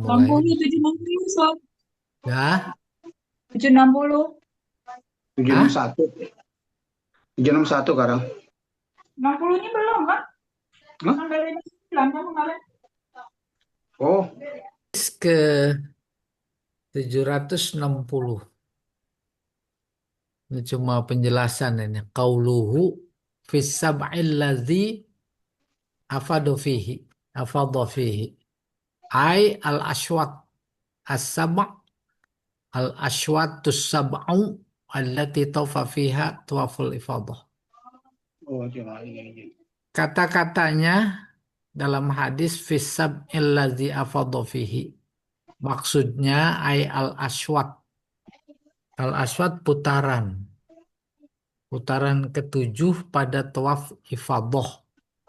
Mulai 60, 760, sob. ya. 760. Hah? 761. 761 sekarang. 60-nya belum, kan? Hah? Kan dari 9 kan kemarin. Oh, Ke 760. Ini cuma penjelasan ini. Qauluhu fis sab'il ladzi afadu fihi. Afadha fihi. Ai al-aswat as-sab' al-aswatus sab'u allati tawfa fiha tawaful ifadah. oh, iya, iya, iya. Kata-katanya dalam hadis fisab illazi afadha fihi. Maksudnya ai al-aswat. Al-aswat putaran. Putaran ketujuh pada tawaf ifadah.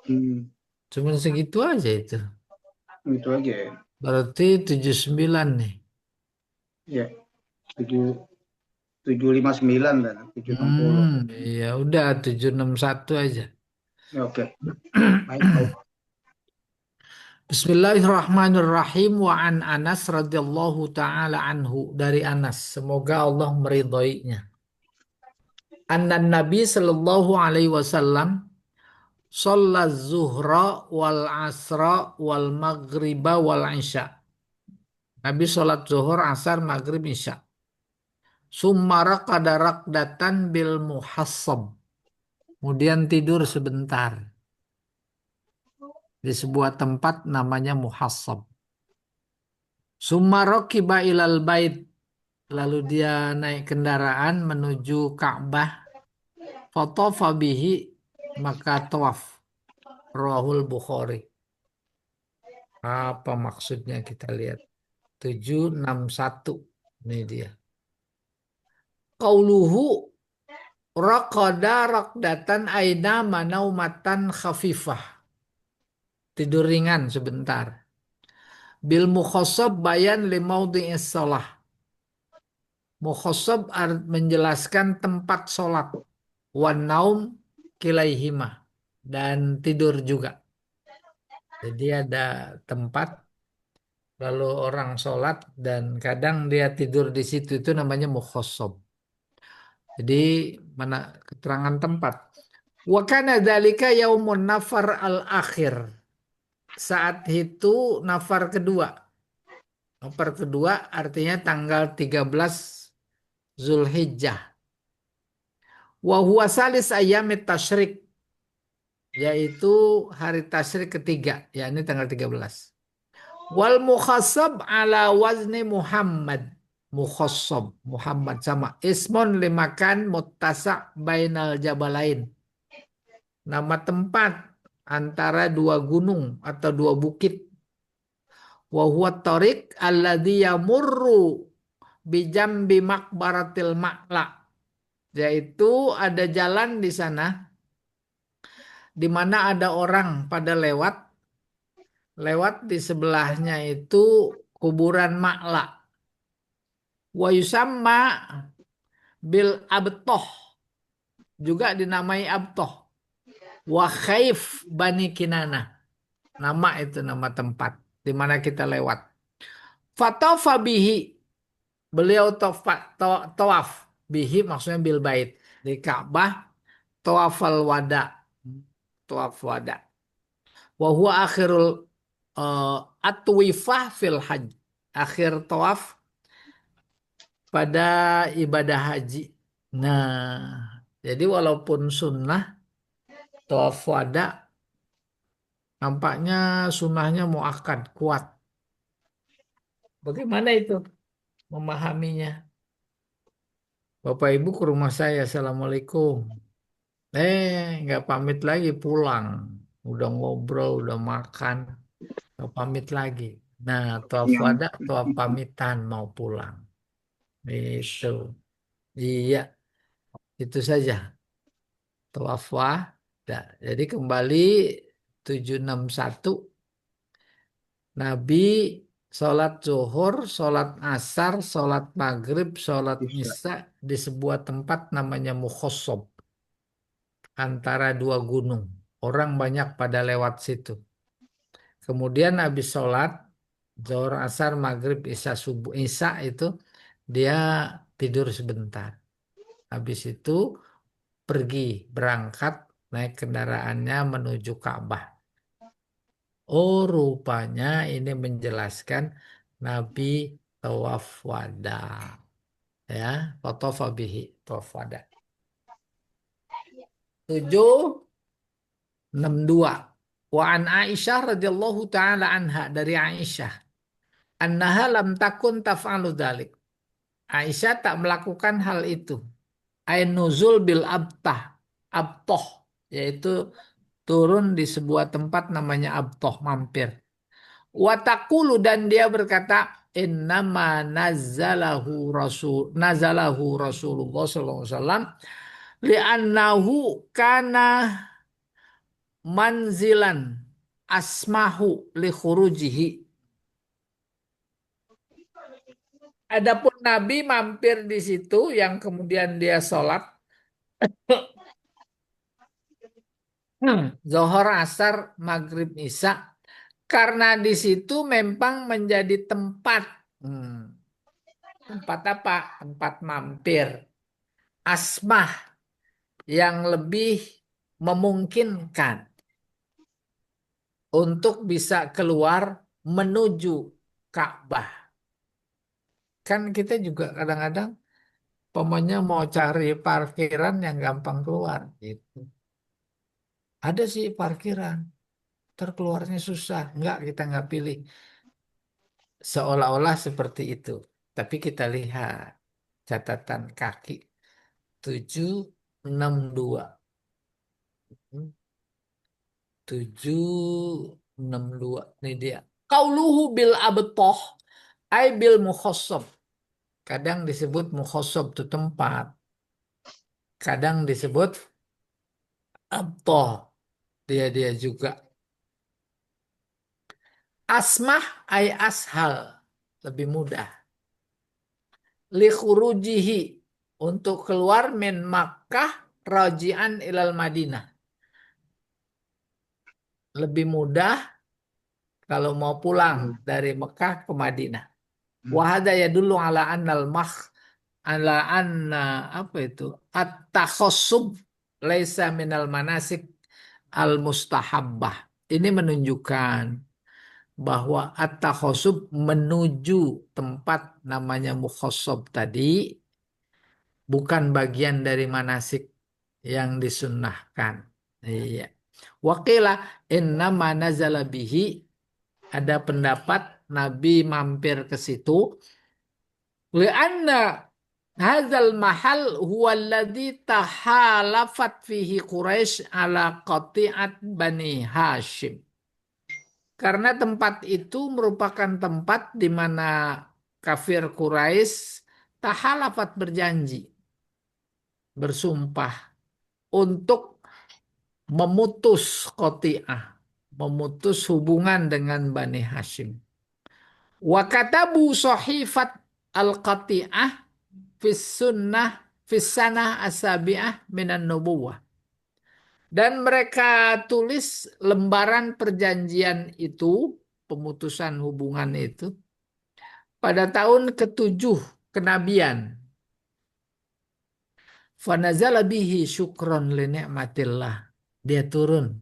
Hmm, Cuma segitu aja itu. itu aja ya. Berarti 79 nih. Ya, 759 dan 760. Ya udah 761 aja. Ya, oke. Baik, baik. Bismillahirrahmanirrahim wa an Anas radhiyallahu taala anhu dari Anas. Semoga Allah meridhoinya. Anna Nabi sallallahu alaihi wasallam sholat zuhra wal asra wal maghriba wal isya. Nabi sholat zuhur, asar, maghrib, isya. Sumara kadarak datan bil muhassab. Kemudian tidur sebentar di sebuah tempat namanya muhassab. Summa rakiba ilal bait. Lalu dia naik kendaraan menuju Ka'bah. Fatafa bihi, maka tawaf. Rawahul Bukhari. Apa maksudnya kita lihat. 761. Ini dia. Qauluhu raqada raqdatan aina manaumatan khafifah. Tidur ringan sebentar. Bil mukhassab bayan limaudhi'is shalah. Mukhassab menjelaskan tempat sholat. Wan naum kilaihima. Dan tidur juga. Jadi ada tempat lalu orang sholat dan kadang dia tidur di situ itu namanya mukhassab. Jadi mana keterangan tempat. Wa kana dzalika yaumun nafar al-akhir. Saat itu nafar kedua. Nafar kedua artinya tanggal 13 Zulhijjah. Wa huwa salis ayyamit tasyrik, yaitu hari tasyrik ketiga, yakni tanggal 13. Wal mukhassab ala wazni Muhammad. Mukhassab Muhammad sama ismun limakan muttasa' bainal jabalain. Nama tempat antara dua gunung atau dua bukit. Wa huwa tariq alladhi yamurru bijambi maqbaratil ma'la. Yaitu ada jalan di sana di mana ada orang pada lewat, lewat di sebelahnya itu kuburan Ma'la. Wa yusamma bil abtoh, juga dinamai abtoh. Wa khaif bani Kinana, nama itu nama tempat di mana kita lewat. Fatafa bihi, beliau tawaf bihi maksudnya bil bait di Ka'bah, tawafal wada, tawaf wada. Wa huwa akhirul atwifah fil hajj, akhir tawaf pada ibadah haji. Nah, jadi walaupun sunnah tawaf wada, nampaknya sunnahnya muakkad kuat. Bagaimana itu memahaminya? Bapak Ibu ke rumah saya, Assalamualaikum. Nggak pamit lagi pulang. Udah ngobrol, udah makan, nggak pamit lagi. Nah, tawaf Yang wada, tawaf pamitan mau pulang. Itu. Iya, itu saja. Tawaf wada. Jadi kembali 761. Nabi sholat zuhur, sholat asar, sholat maghrib, sholat bisa. isya di sebuah tempat namanya Mukhosob. Antara dua gunung. Orang banyak pada lewat situ. Kemudian habis sholat, Zuhur, asar, maghrib, isya, subuh. Isya itu dia tidur sebentar. Habis itu pergi, berangkat, naik kendaraannya menuju Ka'bah. Oh, rupanya ini menjelaskan Nabi tawaf wada. Ya, foto bihi, tawaf wada. 762. Wa an Aisyah radhiyallahu taala anha, dari Aisyah, annaha lam takun taf'alu dzalik. Aisyah tak melakukan hal itu. Ain nuzul bil abtah. Abtoh yaitu turun di sebuah tempat namanya abtoh, mampir. Watakulu, dan dia berkata, innama nazalahu Rasulullah sallallahu alaihi wasallam li'annahu kana manzilan asmahu li khurujihi. Adapun Nabi mampir di situ yang kemudian dia sholat Zohor, Asar, Maghrib, Isya, karena di situ memang menjadi tempat, tempat apa? Tempat mampir, asmah, yang lebih memungkinkan untuk bisa keluar menuju Ka'bah. Kan kita juga kadang-kadang pokoknya mau cari parkiran yang gampang keluar gitu. Ada sih parkiran, terkeluarnya susah. Enggak, kita nggak pilih. Seolah-olah seperti itu. Tapi kita lihat catatan kaki 762. 762. Ini dia. Qauluhu bil abtoh ay bil mukhosob. Kadang disebut mukhosob itu tempat. Kadang disebut abtoh. Dia juga. Asmah ay ashal. Lebih mudah. Li khurujihi. Untuk keluar min Makkah raji'an ilal Madinah. Lebih mudah kalau mau pulang dari Mekah ke Madinah. Wahada ya dulu ala annal ala anna apa itu at-takhassub laisa minal manasik al mustahabbah. Ini menunjukkan bahwa at-takhassub menuju tempat namanya mukhassab tadi bukan bagian dari manasik yang disunnahkan. Iya. Waqila innama nazala bihi, ada pendapat Nabi mampir ke situ lianna hadzal mahal huwa alladzi tahalafat fihi Quraisy ala qati'at Bani Hashim. Karena tempat itu merupakan tempat di mana kafir Quraisy tahalafat, berjanji, bersumpah untuk memutus qati'ah, memutus hubungan dengan Bani Hashim. Wa katabu sahifat al-qati'ah fis sunnah fis sanah asabi'ah minan nubuwah. Dan mereka tulis lembaran perjanjian itu, pemutusan hubungan itu, pada tahun ke-7 kenabian. Fanazala bihi syukron li ni'matillah. Dia turun,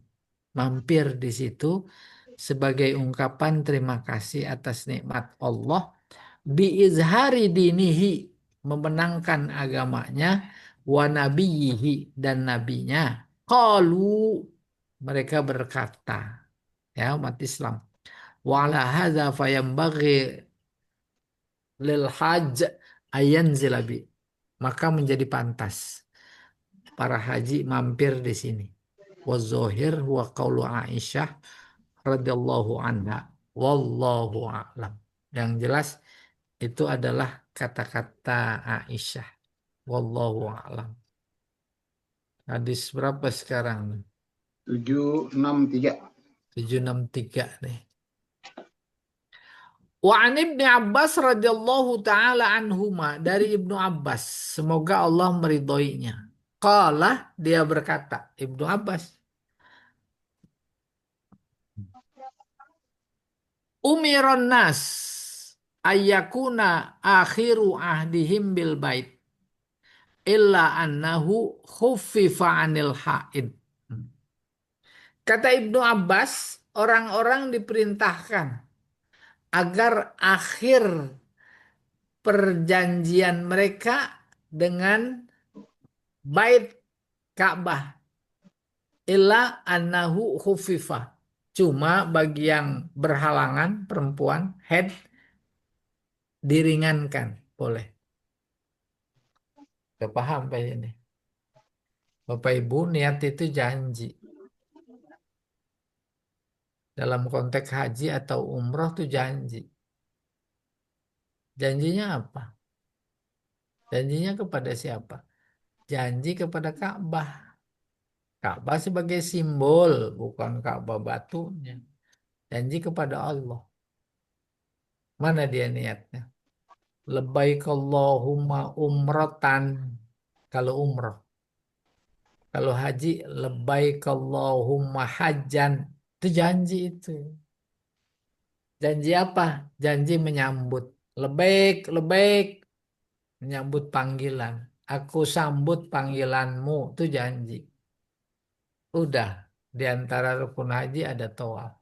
mampir di situ sebagai ungkapan terima kasih atas nikmat Allah, biizhari dinihi, memenangkan agamanya, wa nabiyihi, dan nabinya. Qalu, mereka berkata, ya umat Islam, wa ala hadza fayambaghi lil hajj ayan zilabi, maka menjadi pantas para haji mampir di sini. Wa zahir huwa qaulu Aisyah radhiyallahu anha wallahu a'lam. Yang jelas itu adalah kata-kata Aisyah. Wallahu a'lam. Hadis berapa sekarang? 763. 763 nih. Wa an Ibnu Abbas radhiyallahu taala anhuma, dari Ibnu Abbas, semoga Allah meridhoinya. Qala, dia berkata, Ibnu Abbas, Umiron nas ayyakuna akhiru ahdihim bil bait illa annahu khuffifa anil haid. Kata Ibnu Abbas, orang-orang diperintahkan agar akhir perjanjian mereka dengan bait Ka'bah illa annahu khuffifa. Cuma bagi yang berhalangan perempuan head diringankan boleh. Udah paham Pak ini? Bapak Ibu niat itu janji. Dalam konteks haji atau umroh tuh janji. Janjinya apa? Janjinya kepada siapa? Janji kepada Ka'bah. Ka'bah sebagai simbol, bukan Ka'bah batunya. Janji kepada Allah. Mana dia niatnya? Labbaik Allahumma umratan. Kalau umroh. Kalau haji, labbaik Allahumma hajjan. Itu janji itu. Janji apa? Janji menyambut. Lebaik, lebaik. Menyambut panggilan. Aku sambut panggilanmu. Itu janji. Udah. Di antara rukun haji ada tawaf.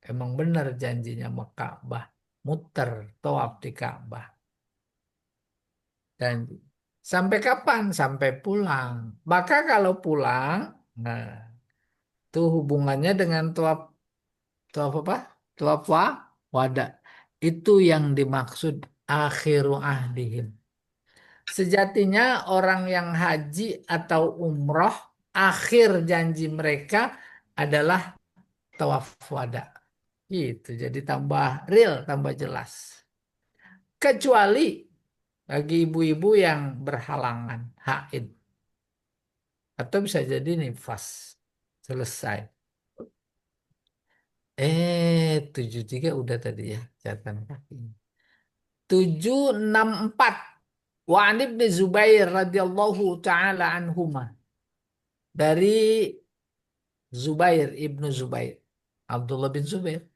Emang benar janjinya sama Ka'bah. Muter tawaf di Ka'bah. Janji. Sampai kapan? Sampai pulang. Maka kalau pulang, nah, itu hubungannya dengan tawaf, tawaf apa? Tawaf wada. Itu yang dimaksud akhiru ahdihim. Sejatinya orang yang haji atau umroh, akhir janji mereka adalah tawaf wada. Gitu, jadi tambah real, tambah jelas. Kecuali bagi ibu-ibu yang berhalangan, haid. Atau bisa jadi nifas. Selesai. 73 udah tadi ya, catatan kaki. 764. Wa an ibni Zubair radhiyallahu taala anhuma. Dari Zubair, Ibnu Zubair. Abdullah bin Zubair.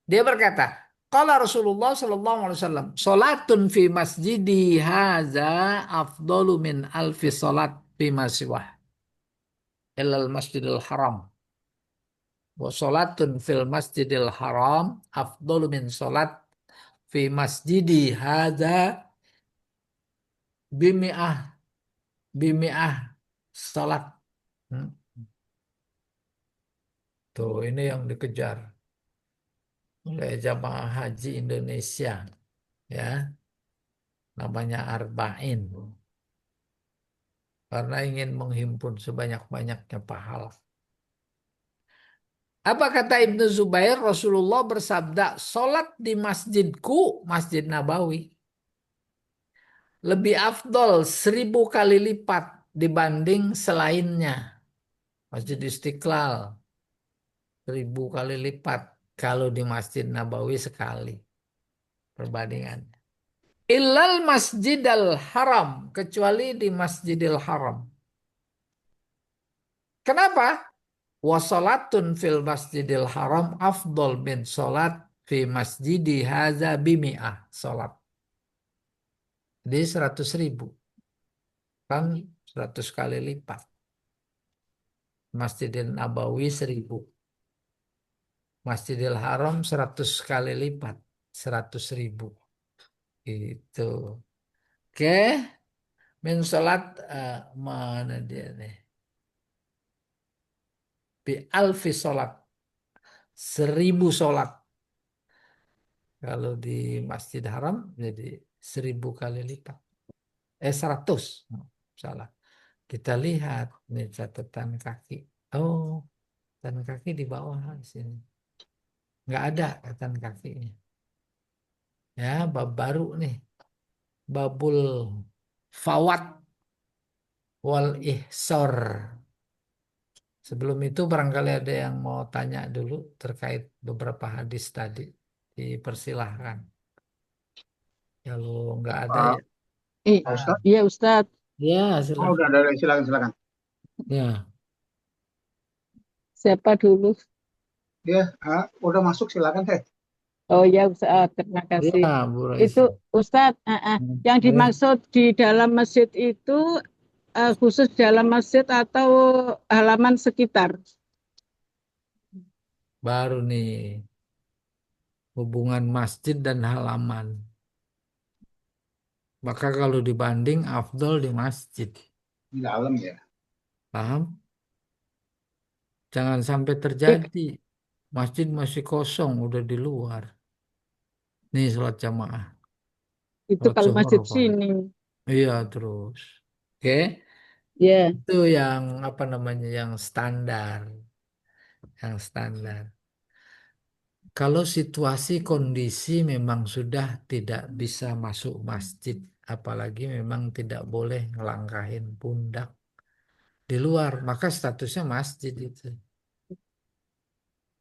Dia berkata, qala Rasulullah sallallahu alaihi wasallam, salatun fi masjidi haza afdalu min alfi salat fi masjiwah illal masjidil haram. Wa salatun fil masjidil haram afdalu min salat fi masjidi haza bimi'ah bimi'ah salat. Hmm. Tuh ini yang dikejar oleh jamaah haji Indonesia ya, namanya Arba'in, karena ingin menghimpun sebanyak-banyaknya pahala. Apa kata Ibnu Zubair? Rasulullah bersabda, solat di masjidku, Masjid Nabawi, lebih afdol 1000 kali lipat dibanding selainnya. Masjid Istiqlal 1000 kali lipat kalau di Masjid Nabawi sekali perbandingannya. Illal Masjidil Haram, kecuali di Masjidil Haram. Kenapa? Wasolatun fil Masjidil Haram afdol min solat fi masjidi haza bimi'ah solat. Jadi 100.000. Kan 100 kali lipat. Masjidil Nabawi 1000. Masjidil Haram 100 kali lipat. 100.000. Itu. Oke. Min solat mana dia nih? Bi alfi solat. 1000 solat. Kalau di Masjid Haram jadi 1000 kali lipat. 100. Salah. Kita lihat nih catatan kaki. Oh, catatan kaki di bawah di sini. Nggak ada catatan kakinya. Ya, bab baru nih. Babul fawat wal ihsor. Sebelum itu barangkali ada yang mau tanya dulu terkait beberapa hadis tadi. Dipersilahkan. Kalau nggak ada Pak ya. Pak Ustadz. Iya Ustadz, Ya, Oh, silakan. udah ada, silakan, silakan. Ya. siapa dulu? Ya, udah masuk, silakan teh. Oh ya, Ustaz, terima kasih. Ya, Bu Itu Raisa. Ustadz, yang Ya, dimaksud di dalam masjid itu khusus dalam masjid atau halaman sekitar? baru nih hubungan masjid dan halaman. Maka kalau dibanding afdol di masjid. Di dalam ya. Paham? Jangan sampai I- terjadi. Masjid masih kosong, udah di luar. Nih sholat jamaah. Itu Sholat kalau zuhur. masjid Pak. sini. Iya terus. Oke. Ya, Itu yang apa namanya yang standar. Yang standar. Kalau situasi kondisi memang sudah tidak bisa masuk masjid. Apalagi memang tidak boleh ngelangkahin pundak di luar. Maka statusnya masjid itu.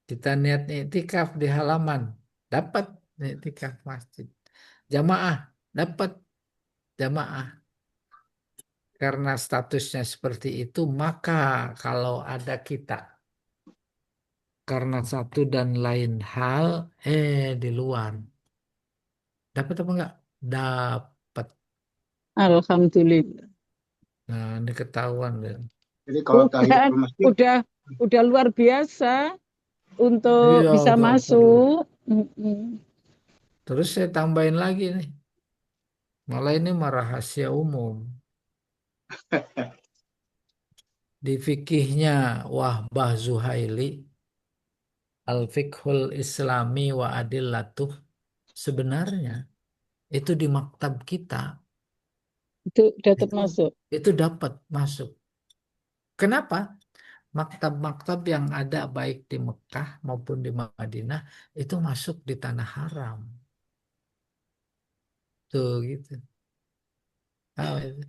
Kita niat iktikaf di halaman, dapat iktikaf masjid. Jamaah, dapat jamaah. Karena statusnya seperti itu, maka kalau ada kita karena satu dan lain hal, di luar, dapat apa enggak? Dapat. Alhamdulillah. Nah, ini ketahuan deh. Jadi kalau Udah, tahiyatul masjid, udah, udah luar biasa untuk Iya, bisa udah perlu. masuk. Mm-mm. Terus saya tambahin lagi nih, malah ini mah rahasia umum. Di fikihnya Wahbah Zuhaili, Al-Fiqhul Islami wa Adillatuh, sebenarnya itu di maktab kita Itu udah itu termasuk. itu dapat masuk. Kenapa? Maktab-maktab yang ada baik di Mekah maupun di Madinah itu masuk di tanah haram. Tuh gitu. Tahu itu.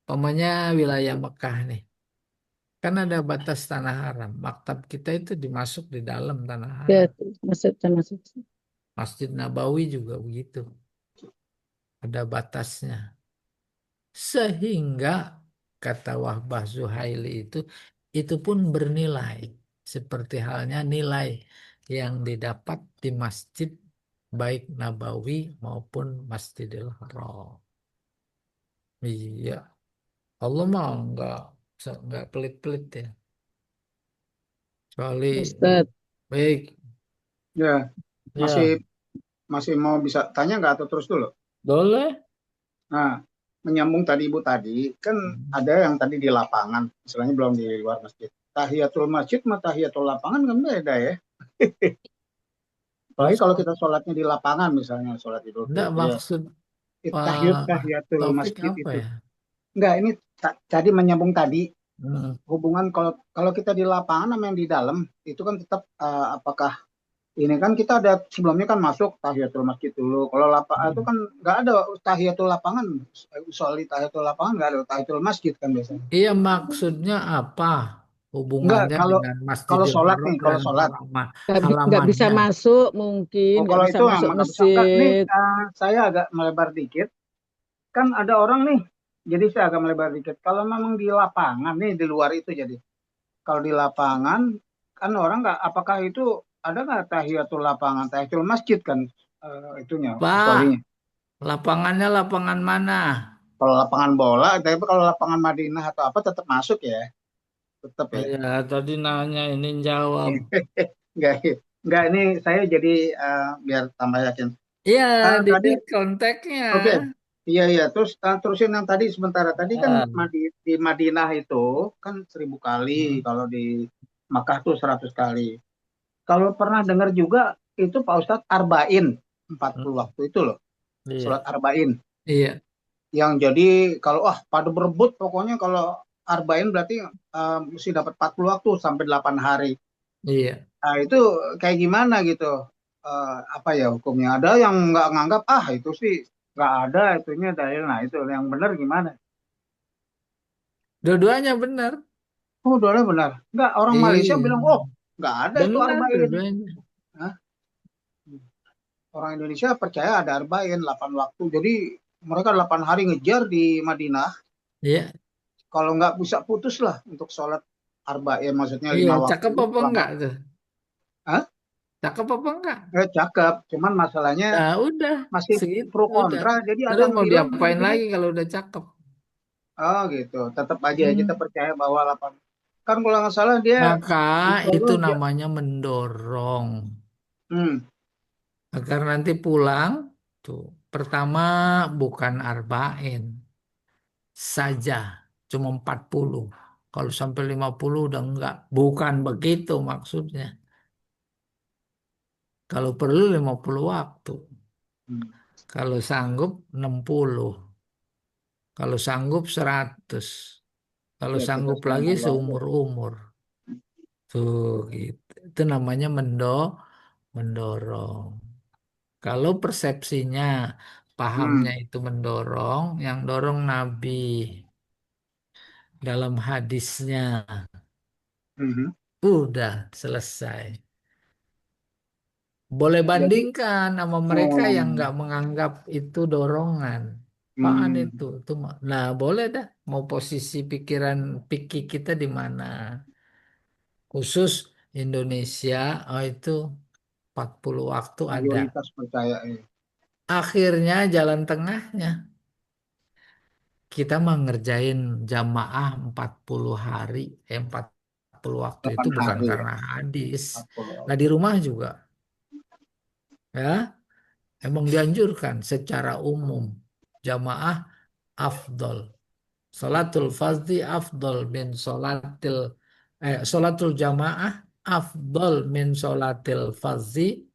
Umpamanya wilayah Mekah nih. Kan ada batas tanah haram. Maktab kita itu dimasuk di dalam tanah Ya, haram. masuk, termasuk. Masjid Nabawi juga begitu. Ada batasnya. Sehingga kata Wahbah Zuhaili itu pun bernilai. Seperti halnya nilai yang didapat di masjid baik Nabawi maupun Masjidil Haram. Iya, Allah mah nggak pelit-pelit ya. Kecuali Ustadz, baik, ya masih ya masih mau bisa tanya nggak atau terus dulu? boleh. Nah, menyambung tadi Ibu tadi, kan ada yang tadi di lapangan, misalnya belum di luar masjid. Tahiyatul masjid sama tahiyatul lapangan kan beda ya. Apalagi Terus kalau kita sholatnya di lapangan, misalnya sholat Idul enggak Fitri, maksud Pak tahiyatul Taufik masjid apa itu. ya? Enggak, ini tadi menyambung tadi Hmm. hubungan kalau kalau kita di lapangan sama yang di dalam itu kan tetap apakah ini kan kita ada sebelumnya kan masuk tahiyatul masjid dulu. Kalau lapangan itu kan nggak ada tahiyatul lapangan, soal tahiyatul lapangan nggak ada tahiyatul masjid kan biasanya. Iya maksudnya apa Enggak, hubungannya kalau dengan kalau Masjidil sholat Haram nih, kalau dan sholat. nggak bisa halamannya? masuk mungkin, Oh, nggak kalau bisa itu masuk emang nggak bisa. Enggak, nih masjid. saya agak melebar dikit. Kan ada orang nih, jadi saya agak melebar dikit. Kalau memang di lapangan nih, di luar itu jadi. Kalau di lapangan, kan orang nggak, apakah itu ada nggak tahiyatul lapangan, tahiyatul masjid kan itunya, Pak, solinya. lapangannya lapangan mana? Kalau lapangan bola, tapi kalau lapangan Madinah atau apa tetap masuk ya, tetap Oh ya. ya, tadi nanya ini jawab. Enggak, enggak ini saya jadi biar tambah yakin. Iya, Tadi Didit kontaknya. oke. Iya iya, terus terusin yang tadi sementara tadi kan Ah, Di Madinah itu kan 1.000 kali, hmm, kalau di Makkah tuh 100 kali. Kalau pernah dengar juga itu Pak Ustadz Arba'in 40 hmm, waktu itu loh, sholat iya, Arba'in. iya, Yang jadi kalau pada berebut pokoknya kalau Arba'in berarti mesti dapat 40 waktu sampai 8 hari. iya. Nah, itu kayak gimana gitu? Apa ya hukumnya? Ada yang nggak nganggap, itu sih nggak ada itunya dalil. Nah, itu yang benar gimana? Dua-duanya benar. Oh, dolar benar. Nggak, orang Malaysia Iya, bilang, nggak ada itu benar Arba'in. dua-duanya. Hah? Orang Indonesia percaya ada Arba'in, 8 waktu. Jadi mereka 8 hari ngejar di Madinah. Iya, Kalau nggak bisa putus lah untuk sholat Arba'in, maksudnya iya. 5 waktu Cakep apa selama. enggak tuh? Hah? Cakep apa enggak? Cakep, cuman masalahnya Nah, udah masih segitu pro udah. kontra. Jadi ada Terus yang mau bilang diapain begini, lagi kalau udah cakep? oh gitu, tetap aja kita Hmm. percaya bahwa 8. Kan kalau nggak salah dia, Maka insya itu Allah dia, namanya mendorong hmm, agar nanti pulang tuh. Pertama bukan arba'in saja, cuma 40. Kalau sampai 50 udah enggak. Bukan begitu maksudnya. Kalau perlu 50 waktu. hmm, Kalau sanggup 60. Kalau sanggup 100. Kalau ya kita sanggup semua lagi makhluk Allah. seumur-umur. Tuh gitu. Itu namanya mendorong. Kalau persepsinya, pahamnya Hmm, itu mendorong, yang dorong Nabi dalam hadisnya. mhm. Udah selesai. Boleh Jadi, bandingkan sama mereka yang oh, nggak menganggap itu dorongan. Apaan hmm, itu? Nah, boleh dah. Mau posisi pikiran pikir kita di mana? Khusus Indonesia, oh itu 40 waktu ada. mayoritas percaya ya. Akhirnya jalan tengahnya. Kita mah ngerjain jamaah 40 hari, 40 waktu itu 8 bukan hari ya, karena hadis. 40 Nah di rumah juga, ya. Emang dianjurkan secara umum jamaah afdol. Salatul fardhi afdol min salatul jamaah afdol min salatil fardhi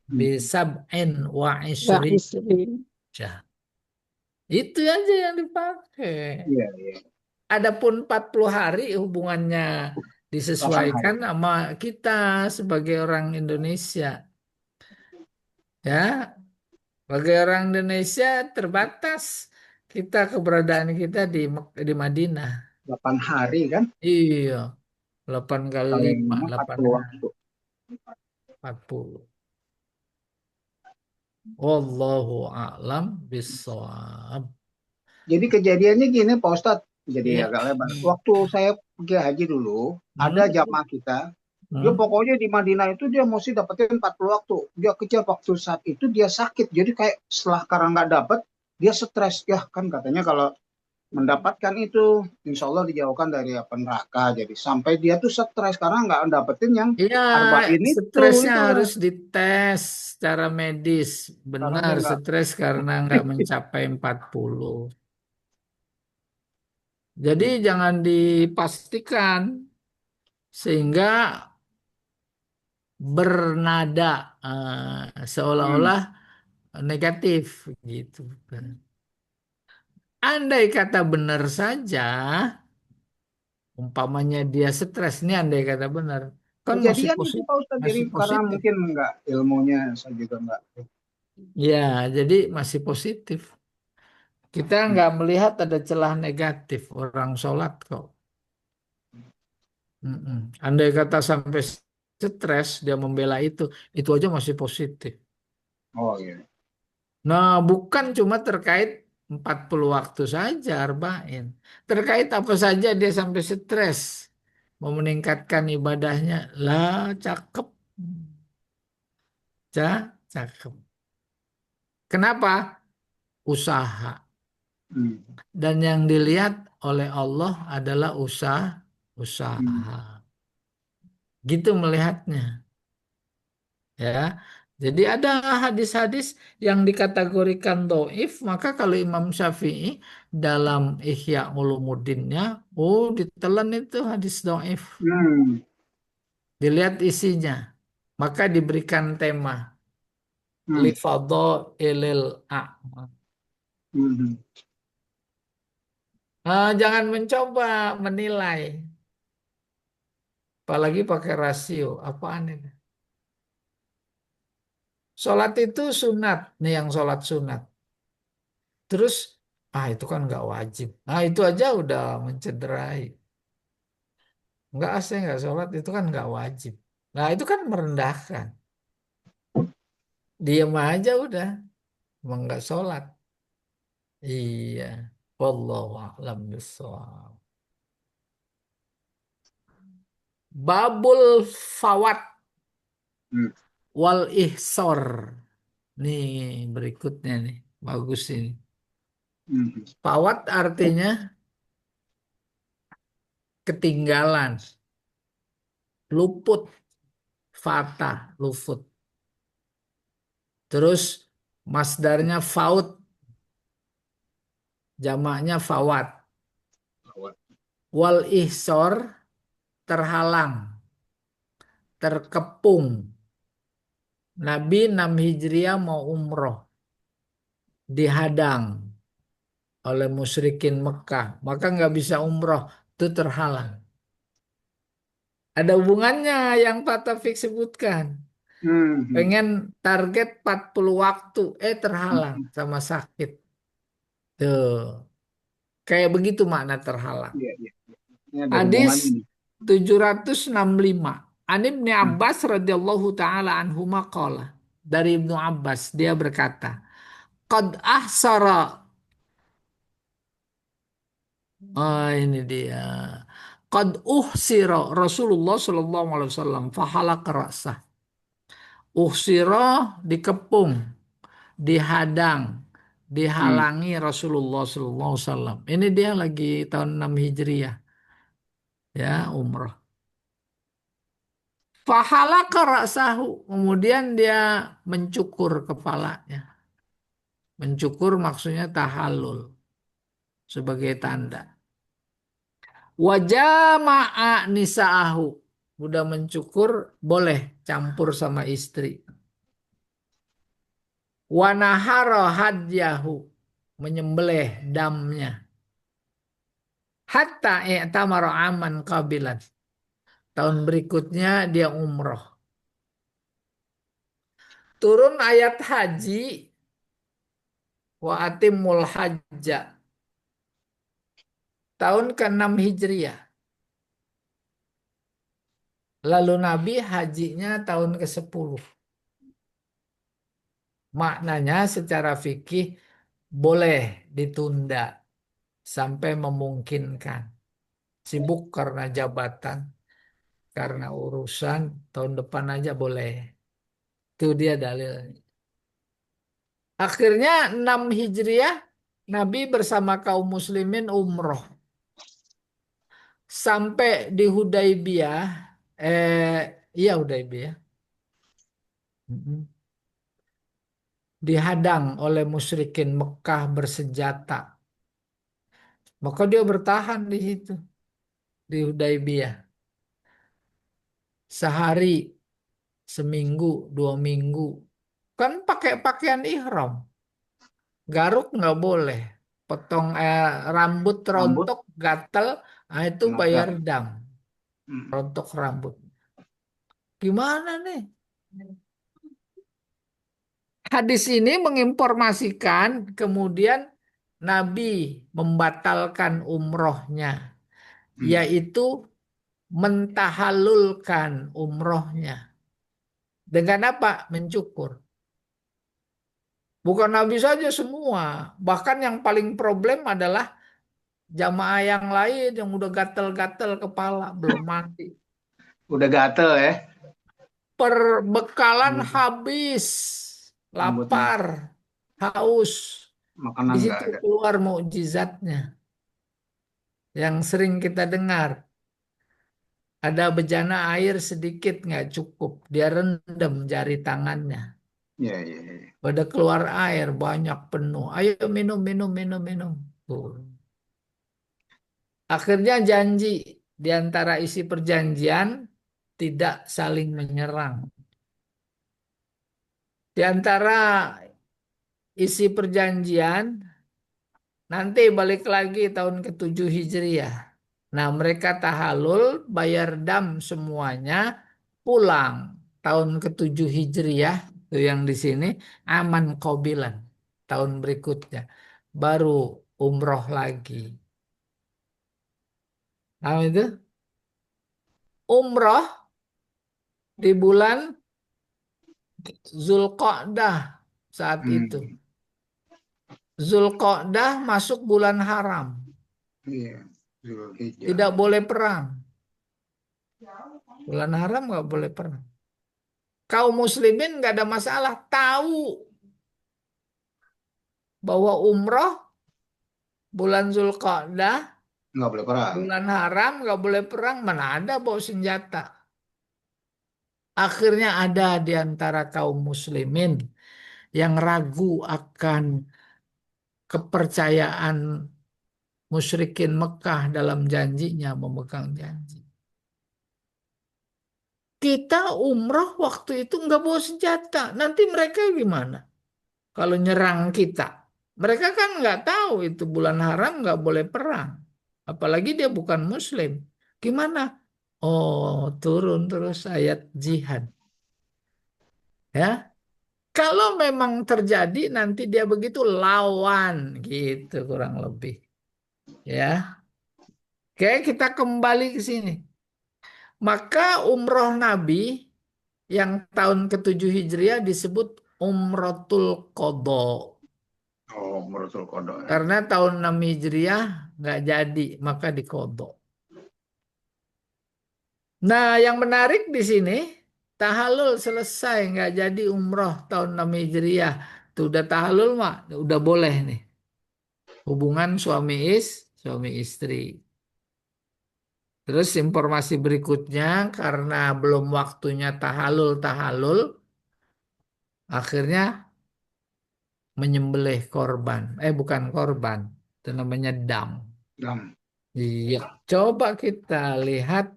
Hmm. bisab'in wa Ya, isri. istri. Itu aja yang dipakai. Iya, iya. Adapun 40 hari hubungannya 8 hari. disesuaikan sama kita sebagai orang Indonesia. Ya, sebagai orang Indonesia terbatas kita keberadaan kita di Madinah. 8 hari kan, Iya, 8 kali kali 5, 5, 8 40 hari, waktu. 40. Wallahu a'lam bissawab. Jadi kejadiannya gini Pak Ustadz, jadi Iya. agak lebar. Waktu saya pergi haji dulu, ada Hmm, jamaah kita, dia hmm. pokoknya di Madinah itu dia mesti dapetin 40 waktu. Dia kejar waktu saat itu dia sakit. Jadi kayak setelah karena nggak dapet, dia stres. Ya kan katanya kalau mendapatkan itu, insya Allah dijauhkan dari apa neraka. Jadi sampai dia tuh stres karena nggak dapetin yang Iya, arba'in stresnya itu harus kan. dites secara medis. Karena Benar, dia nggak, stres karena nggak mencapai 40. Jadi jangan dipastikan sehingga bernada hmm, seolah-olah negatif gitu. Andai kata benar saja, umpamanya dia stres ini andai kata benar, kan masih kejadian itu positif, Pak Ustadz. Jadi masih karena positif. mungkin nggak ilmunya, saya juga nggak. Ya, jadi masih positif. Kita nggak melihat ada celah negatif orang sholat kok. Mm-mm. Andai kata sampai stres dia membela itu aja masih positif. Oh iya. Nah, bukan cuma terkait 40 waktu saja, Arba'in. Terkait apa saja dia sampai stres. Mau meningkatkan ibadahnya. Lah, cakep. Cakep. Kenapa? Usaha. Hmm. Dan yang dilihat oleh Allah adalah Hmm. usaha. Gitu melihatnya. Ya, jadi ada hadis-hadis yang dikategorikan doif, maka kalau Imam Syafi'i dalam Ihya Ulumuddinnya, oh ditelan itu hadis doif, Hmm. dilihat isinya, maka diberikan tema Hmm. lifadhailil a'mal. Hmm. Jangan mencoba menilai, apalagi pakai rasio, apaan ini? Sholat itu sunat, nih yang sholat sunat. Terus, itu kan nggak wajib. Nah, itu aja udah mencederai. Nggak, saya nggak sholat, itu kan nggak wajib. Nah, itu kan merendahkan. Diam aja udah, emang nggak sholat. Iya. Wallahu a'lam bishawab. Babul fawat Hmm. wal ihsor. Nih berikutnya nih. Bagus ini. Hmm. Fawat artinya ketinggalan, luput, fata, luput. Terus masdarnya faut, jamaknya fawat. Wal ihsor terhalang, terkepung. Nabi 6 Hijriah mau umroh, dihadang oleh musyrikin Mekah, maka nggak bisa umroh, itu terhalang. Ada hubungannya yang Pak Taufik sebutkan. Hmm. Pengen target 40 waktu, terhalang Hmm. sama sakit. Tuh, kayak begitu makna terhalang. Iya, iya. Ini ada Hadis hubungannya nih. 765. An Ibnu Hmm. Abbas radhiyallahu taala anhuma qala. Dari Ibnu Abbas dia berkata, "Qad ahsara." Oh, ini dia. Qad uhsira Rasulullah sallallahu alaihi wasallam fahalaq ra'sah. Uhsira dikepung, dihadang, Hmm. dihalangi Rasulullah sallallahu alaihi wasallam. Ini dia lagi tahun 6 Hijriah, ya, umrah. Fahalaka ra'sahu. Kemudian dia mencukur kepalanya. Mencukur maksudnya tahallul sebagai tanda. Wajama'a nisa'ahu. Udah mencukur boleh campur sama istri. Wanahara hadyahu. Menyembelih damnya. Hatta i'tamara aman qabilan. Tahun berikutnya dia umroh. Turun ayat haji wa atimul hajja. Tahun ke-6 Hijriah. Lalu Nabi hajinya tahun ke-10. Maknanya secara fikih boleh ditunda sampai memungkinkan. Sibuk karena jabatan, karena urusan, tahun depan aja boleh. Itu dia dalilnya. Akhirnya 6 Hijriah, Nabi bersama kaum muslimin umroh. Sampai di Hudaybiyah, iya Hudaybiyah. Mm-mm. Dihadang oleh musyrikin Mekah bersenjata. Maka dia bertahan di situ, di Hudaybiyah. Sehari, seminggu, 2 minggu. Kan pakai pakaian ihram. Garuk nggak boleh. Potong rambut Rambut rontok, gatel, nah itu bayar notar. dam. Hmm. Rontok rambut. Gimana nih? Hadis ini menginformasikan kemudian Nabi membatalkan umrohnya, Hmm. yaitu mentahallulkan umrohnya. Dengan apa? Mencukur. Bukan Nabi saja semua. Bahkan yang paling problem adalah jamaah yang lain yang udah gatel-gatel kepala, belum mati. Udah gatel ya Perbekalan rambutnya. habis, Rambutnya. lapar, haus. Di Makanan nggak situ ada. keluar mukjizatnya yang sering kita dengar. Ada bejana air sedikit nggak cukup, dia rendam jari tangannya. Iya, iya, iya. Pada keluar air banyak penuh. Ayo minum, minum, minum, minum. Tuh. Akhirnya janji di antara isi perjanjian tidak saling menyerang. Di antara isi perjanjian nanti balik lagi tahun ke-7 Hijriah. Nah, mereka tahalul, bayar dam semuanya, pulang tahun ke-7 Hijriah, itu yang di sini, aman qabilan tahun berikutnya. Baru umroh lagi. Nah, itu umroh di bulan Zulqa'dah saat itu. Hmm. Zulqa'dah masuk bulan haram. Iya. Zulhijjah. Tidak boleh perang. Bulan haram nggak boleh perang. Kaum muslimin nggak ada masalah. Tahu bahwa umroh bulan Zulqa'dah, Nggak boleh perang. bulan haram nggak boleh perang. Mana ada bawa senjata. Akhirnya ada di antara kaum muslimin yang ragu akan kepercayaan musyrikin Mekah dalam janjinya memegang janji. Kita umroh waktu itu nggak bawa senjata. Nanti mereka gimana? Kalau nyerang kita. Mereka kan nggak tahu itu bulan haram nggak boleh perang. Apalagi dia bukan muslim. Gimana? Oh, turun terus ayat jihad. Ya, kalau memang terjadi nanti dia begitu lawan gitu kurang lebih. Ya, oke kita kembali ke sini. Maka umroh Nabi yang tahun ke-7 Hijriah disebut Umrotul Qadha. Oh, Rasul Kodok ya. Karena tahun 6 Hijriah nggak jadi, maka dikodok. Nah, yang menarik di sini, tahallul selesai, nggak jadi umroh tahun 6 Hijriah. Itu udah tahallul, mak, udah boleh nih. Hubungan suami istri. Terus informasi berikutnya, karena belum waktunya tahallul, akhirnya menyembelih korban. Bukan korban, itu namanya dam. Dam. Iya, coba kita lihat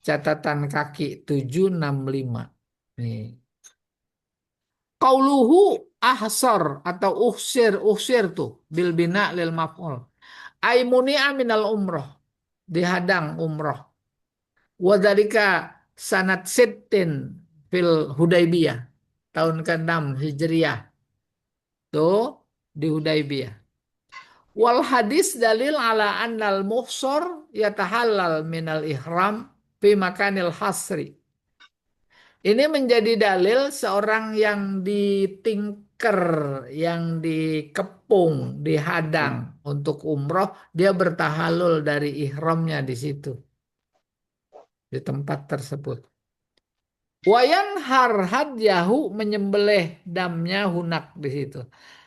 catatan kaki 765. Nih. Qauluhu ahsar atau uhsir tuh bil bina lil maf'ul. Aimuni aminal umroh. Dihadang umroh. Wadhalika sanat sittin fil Hudaybiyah. Tahun ke-6 Hijriah. Tuh di Hudaybiyah. Wal hadis dalil ala annal muhsor yatahallal minal ihram fi makanil hasri. Ini menjadi dalil seorang yang ditingker, yang dikepung, dihadang untuk umroh, dia bertahalul dari ihramnya di situ, di tempat tersebut. Wayan harhad yahu menyembelih damnya hunak di situ.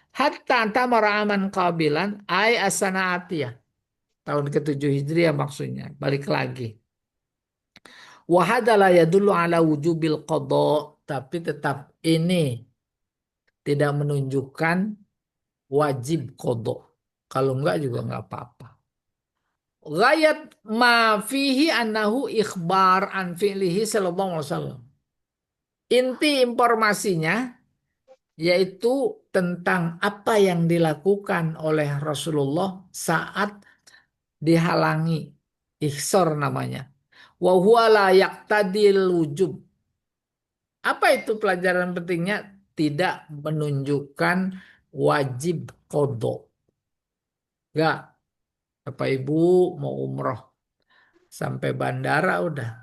Hatta tamara aman kabilan ay asana atiyah. Tahun ke-7 Hijriah maksudnya. Balik lagi. Wahadalah ya dulu ala wujubil qadha. Tapi tetap ini tidak menunjukkan wajib qadha. Kalau enggak juga enggak apa-apa. Ghayat ma fihi annahu ikhbar an fi'lihi sallallahu alaihi wasallam. Inti informasinya yaitu tentang apa yang dilakukan oleh Rasulullah saat dihalangi. Ihsor namanya. Wa huwa la yaqtadil wujub. Apa itu pelajaran pentingnya? Tidak menunjukkan wajib kodok. Enggak. Bapak Ibu mau umroh. Sampai bandara udah.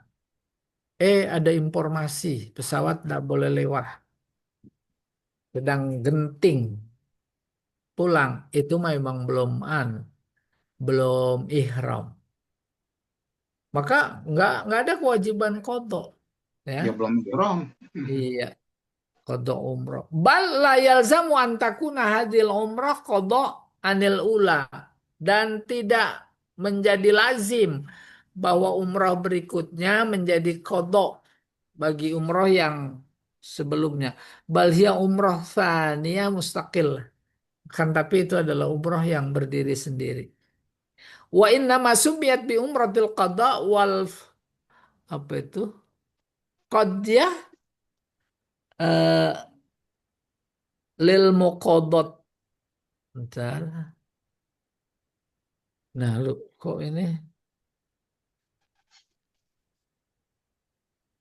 Ada informasi. Pesawat tidak boleh lewat. Sedang genting. Pulang. Itu memang belum ihram. Maka nggak ada kewajiban kodok. Ya. Ya belum ihram. Iya. Kodok umroh. Bal la yalzamu antakuna hadil umroh kodok anil ula. Dan tidak menjadi lazim bahwa umroh berikutnya menjadi kodok bagi umroh yang sebelumnya. Bal hiya umroh tsaniyah mustaqil. Kan tapi itu adalah umroh yang berdiri sendiri. Wa inna masumiyat bi umratil qada wal apa itu? Qadyah eh, lil muqaddad. Bentar. Nah, lu kok ini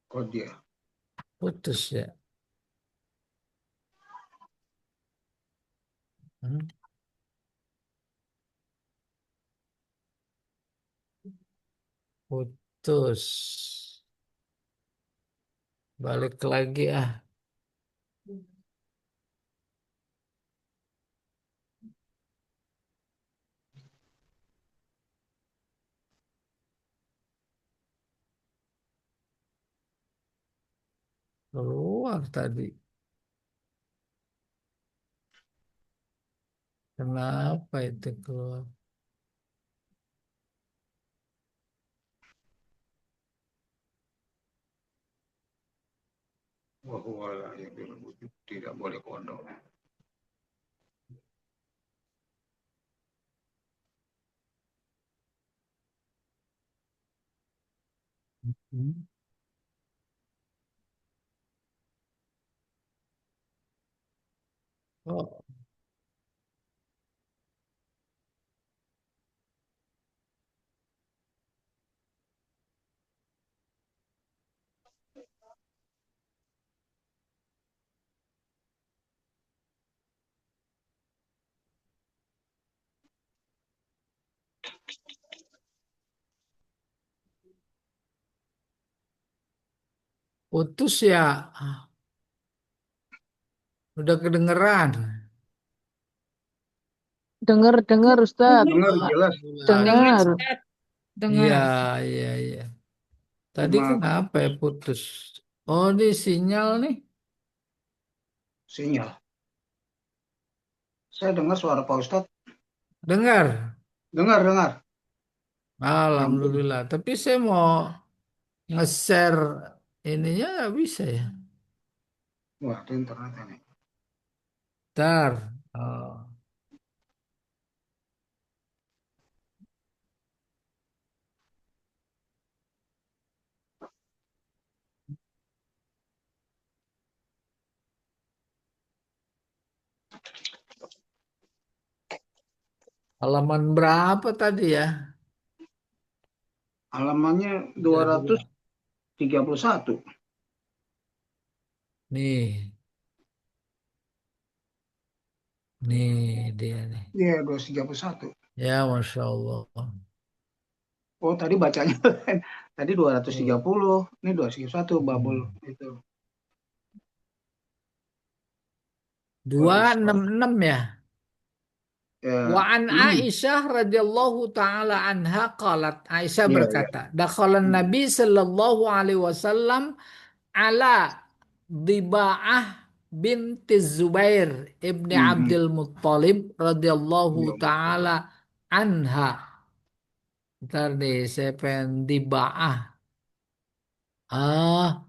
Kok dia? putus ya? Hmm, putus. Balik lagi ah. Keluar tadi. Kenapa itu keluar? Bahwa yang wujud tidak boleh kodok. Hmm. Oh, putus ya. Udah kedengeran. Dengar Ustadz, Dengar, Dengar Oh, jelas. dengar, dengar. Ustaz. iya, Dengar. iya, iya. Tadi Cuma kenapa ya putus? Oh, ini sinyal nih. sinyal. Saya dengar suara Pak Ustadz. Dengar. Dengar, dengar. Nyambung. Alhamdulillah. Tapi saya mau nge-share ininya nggak bisa ya. Wah, itu internet ini. Ntar. Oh. Halaman berapa tadi ya? Halamannya Udah dua dua. ratus tiga puluh satu. Nih, nih dia nih. Iya, 231. Ya, Masya Allah. Oh, tadi bacanya tadi dua ratus tiga Tuh. puluh. Ini 231 bubble Hmm. itu. Dua Wah, enam suara. enam ya. Wa Ya, an 6. Aisyah radhiyallahu taala anha qalat, Aisyah Iya, iya. berkata, dakhalan Nabi sallallahu alaihi wasallam ala Diba'ah binti Zubair ibni Mhm. Abdul Muttalib Iya, radhiyallahu betul. taala anha. Ntar deh, saya pengen Diba'ah. Ah,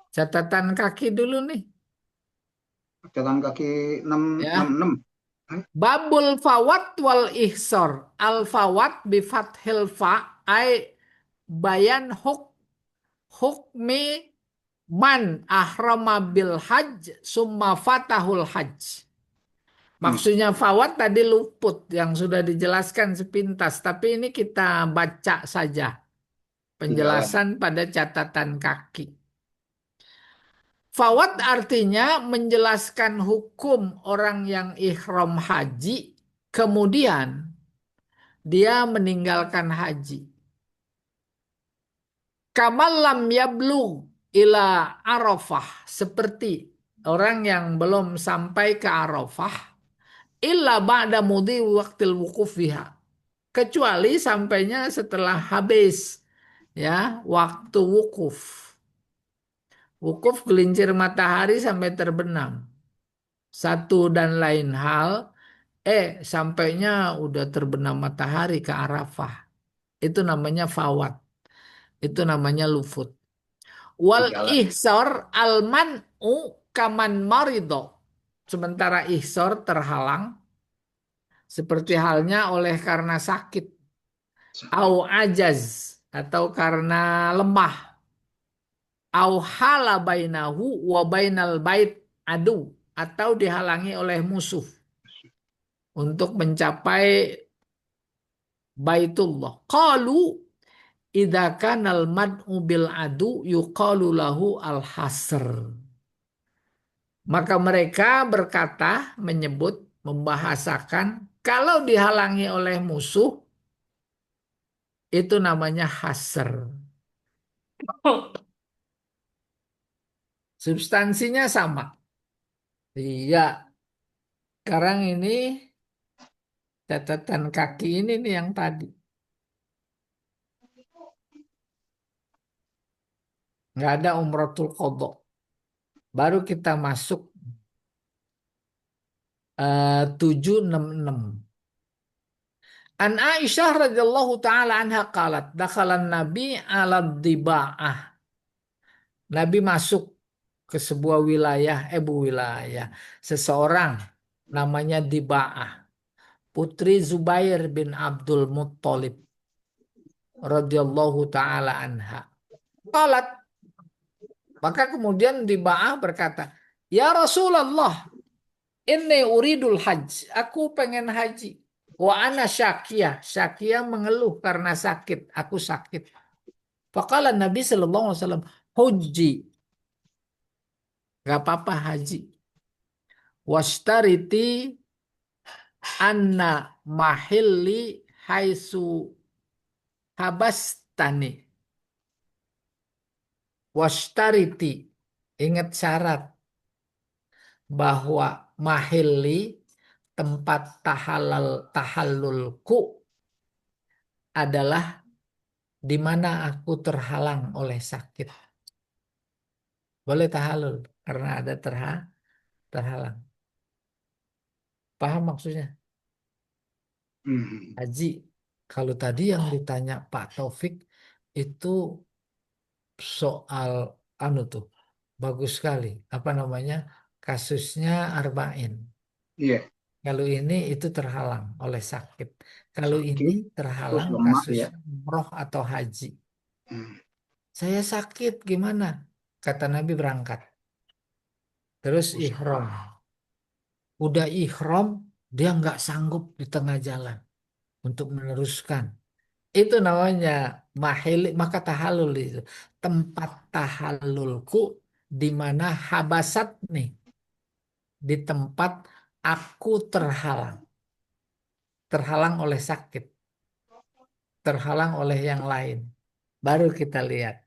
catatan kaki dulu nih. Catatan kaki 666. Ya. Eh, Babul fawat wal ihsor. Al fawat bi fathil fa ay bayan hukmi man ahrama bil hajj summa fatahul hajj. hmm. Maksudnya fawat tadi luput yang sudah dijelaskan sepintas, tapi ini kita baca saja Di jalan. penjelasan pada catatan kaki. Fawat artinya menjelaskan hukum orang yang ihram haji, kemudian dia meninggalkan haji. Kamal lam yablugh ila Arafah, seperti orang yang belum sampai ke Arafah, illa ba'da mudhi waqtil wukuf fiha. Kecuali sampainya setelah habis ya waktu wukuf. Wukuf gelincir matahari sampai terbenam. Satu dan lain hal, sampainya udah terbenam matahari ke Arafah. Itu namanya fawat. Itu namanya lufut. Di Wal jalan. ihsor alman'u kaman marido. Sementara ihsor terhalang seperti halnya oleh karena sakit. Au Sakit. ajaz atau karena lemah. Au hala bainahu wa bainal bait adu atau dihalangi oleh musuh untuk mencapai Baitullah. Qalu idza kanal mad'u bil adu yuqalu lahu al hasr. Maka mereka berkata, menyebut, membahasakan kalau dihalangi oleh musuh itu namanya hasr. Substansinya sama. Iya, sekarang ini catatan kaki ini nih yang tadi. nggak ada umratul qadha. Baru kita masuk 766. An Aisyah radhiyallahu taala anha qalat dakhalan nabi ala diba'ah. Nabi masuk ke sebuah wilayah, wilayah. Seseorang namanya Diba'ah, putri Zubair bin Abdul Muttalib radhiyallahu taala anha. Qalat, maka kemudian Diba'ah berkata, "Ya Rasulullah, inni uridul hajj. Aku pengen haji. Wa ana syakiyah. Syakiyah mengeluh karena sakit. Aku sakit." Faqala Nabi sallallahu alaihi wasallam, "Hujji, gak apa-apa haji. Washtariti anna mahilli haitsu habastani." Washtariti, ingat syarat bahwa mahilli, tempat tahallulku adalah di mana aku terhalang oleh sakit. Boleh tahallul karena ada terhalang. Paham maksudnya? Hmm. Haji. Kalau tadi yang ditanya Pak Taufik itu soal anu tuh bagus sekali. Apa namanya? Kasusnya Arba'in. Iya, Kalau ini itu terhalang oleh sakit. Kalau ini sakit terus terhalang lemah kasus ya. umroh atau haji. Hmm. Saya sakit gimana? Kata Nabi berangkat. Terus Usaha. ihram. Udah ihram, dia nggak sanggup di tengah jalan untuk meneruskan. Itu namanya mahili, maka tahallul itu. Tempat tahallulku di mana habasat nih. Di tempat aku terhalang. Terhalang oleh sakit. Terhalang oleh yang lain. Baru kita lihat.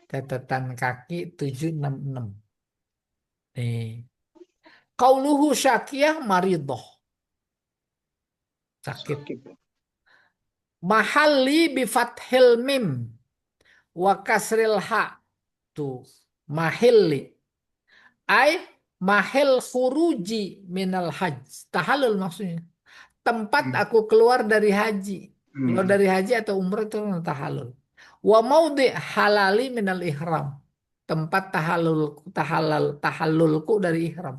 Catatan kaki 766. Nih. Qauluhu syakiyah maridoh. Sakit. Sakit. Mahalli bifathil mim wa kasril ha. Tuh. Mahilli. Ay mahil khuruji minal haj. Tahallul maksudnya. Tempat Hmm. aku keluar dari haji. Keluar Hmm. dari haji atau umrah itu tahallul. Wa maudi halali minal ihram. Tempat tahallulku dari ihram.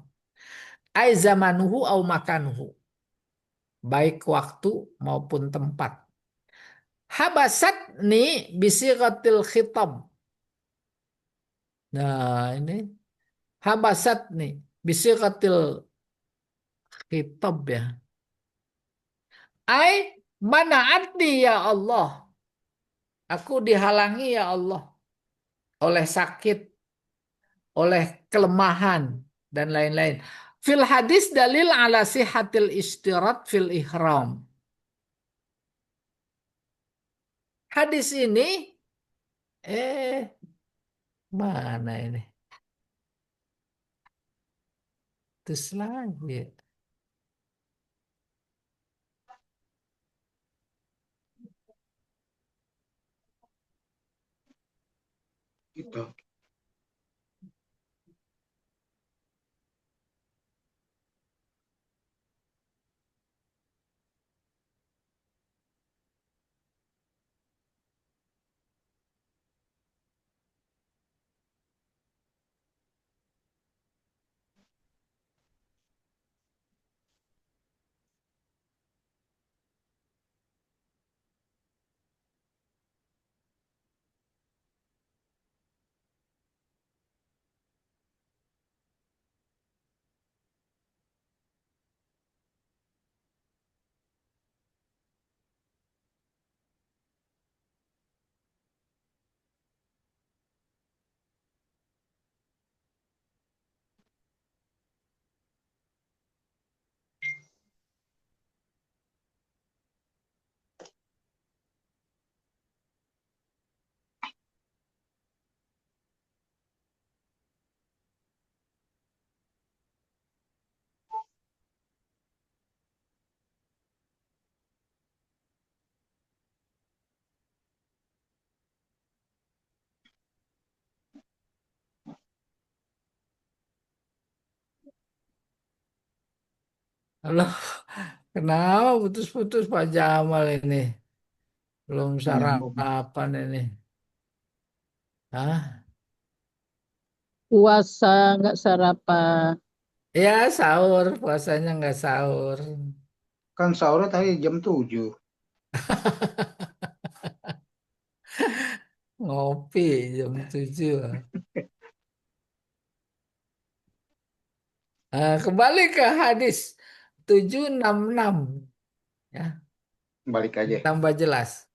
Ai zamanuhu au makanuhu. Baik waktu maupun tempat. Habasat nih bisighatil khitab. Nah, ini habasat nih bisighatil khitab ya. Ai manaatni ya Allah. Aku dihalangi ya Allah oleh sakit, oleh kelemahan dan lain-lain. Fil hadis dalil ala sihatil istirat fil ihram. Hadis ini eh mana ini? Terus lagi. Gitu. Loh, kenapa putus-putus Pak Jamal ini? Belum Nyambung. sarapan ini. Hah? Puasa nggak sarapan. Ya sahur, puasanya nggak sahur. Kan sahur tadi jam 7. Ngopi jam 7. Kembali ke hadis 766 ya, Balik aja. tambah jelas.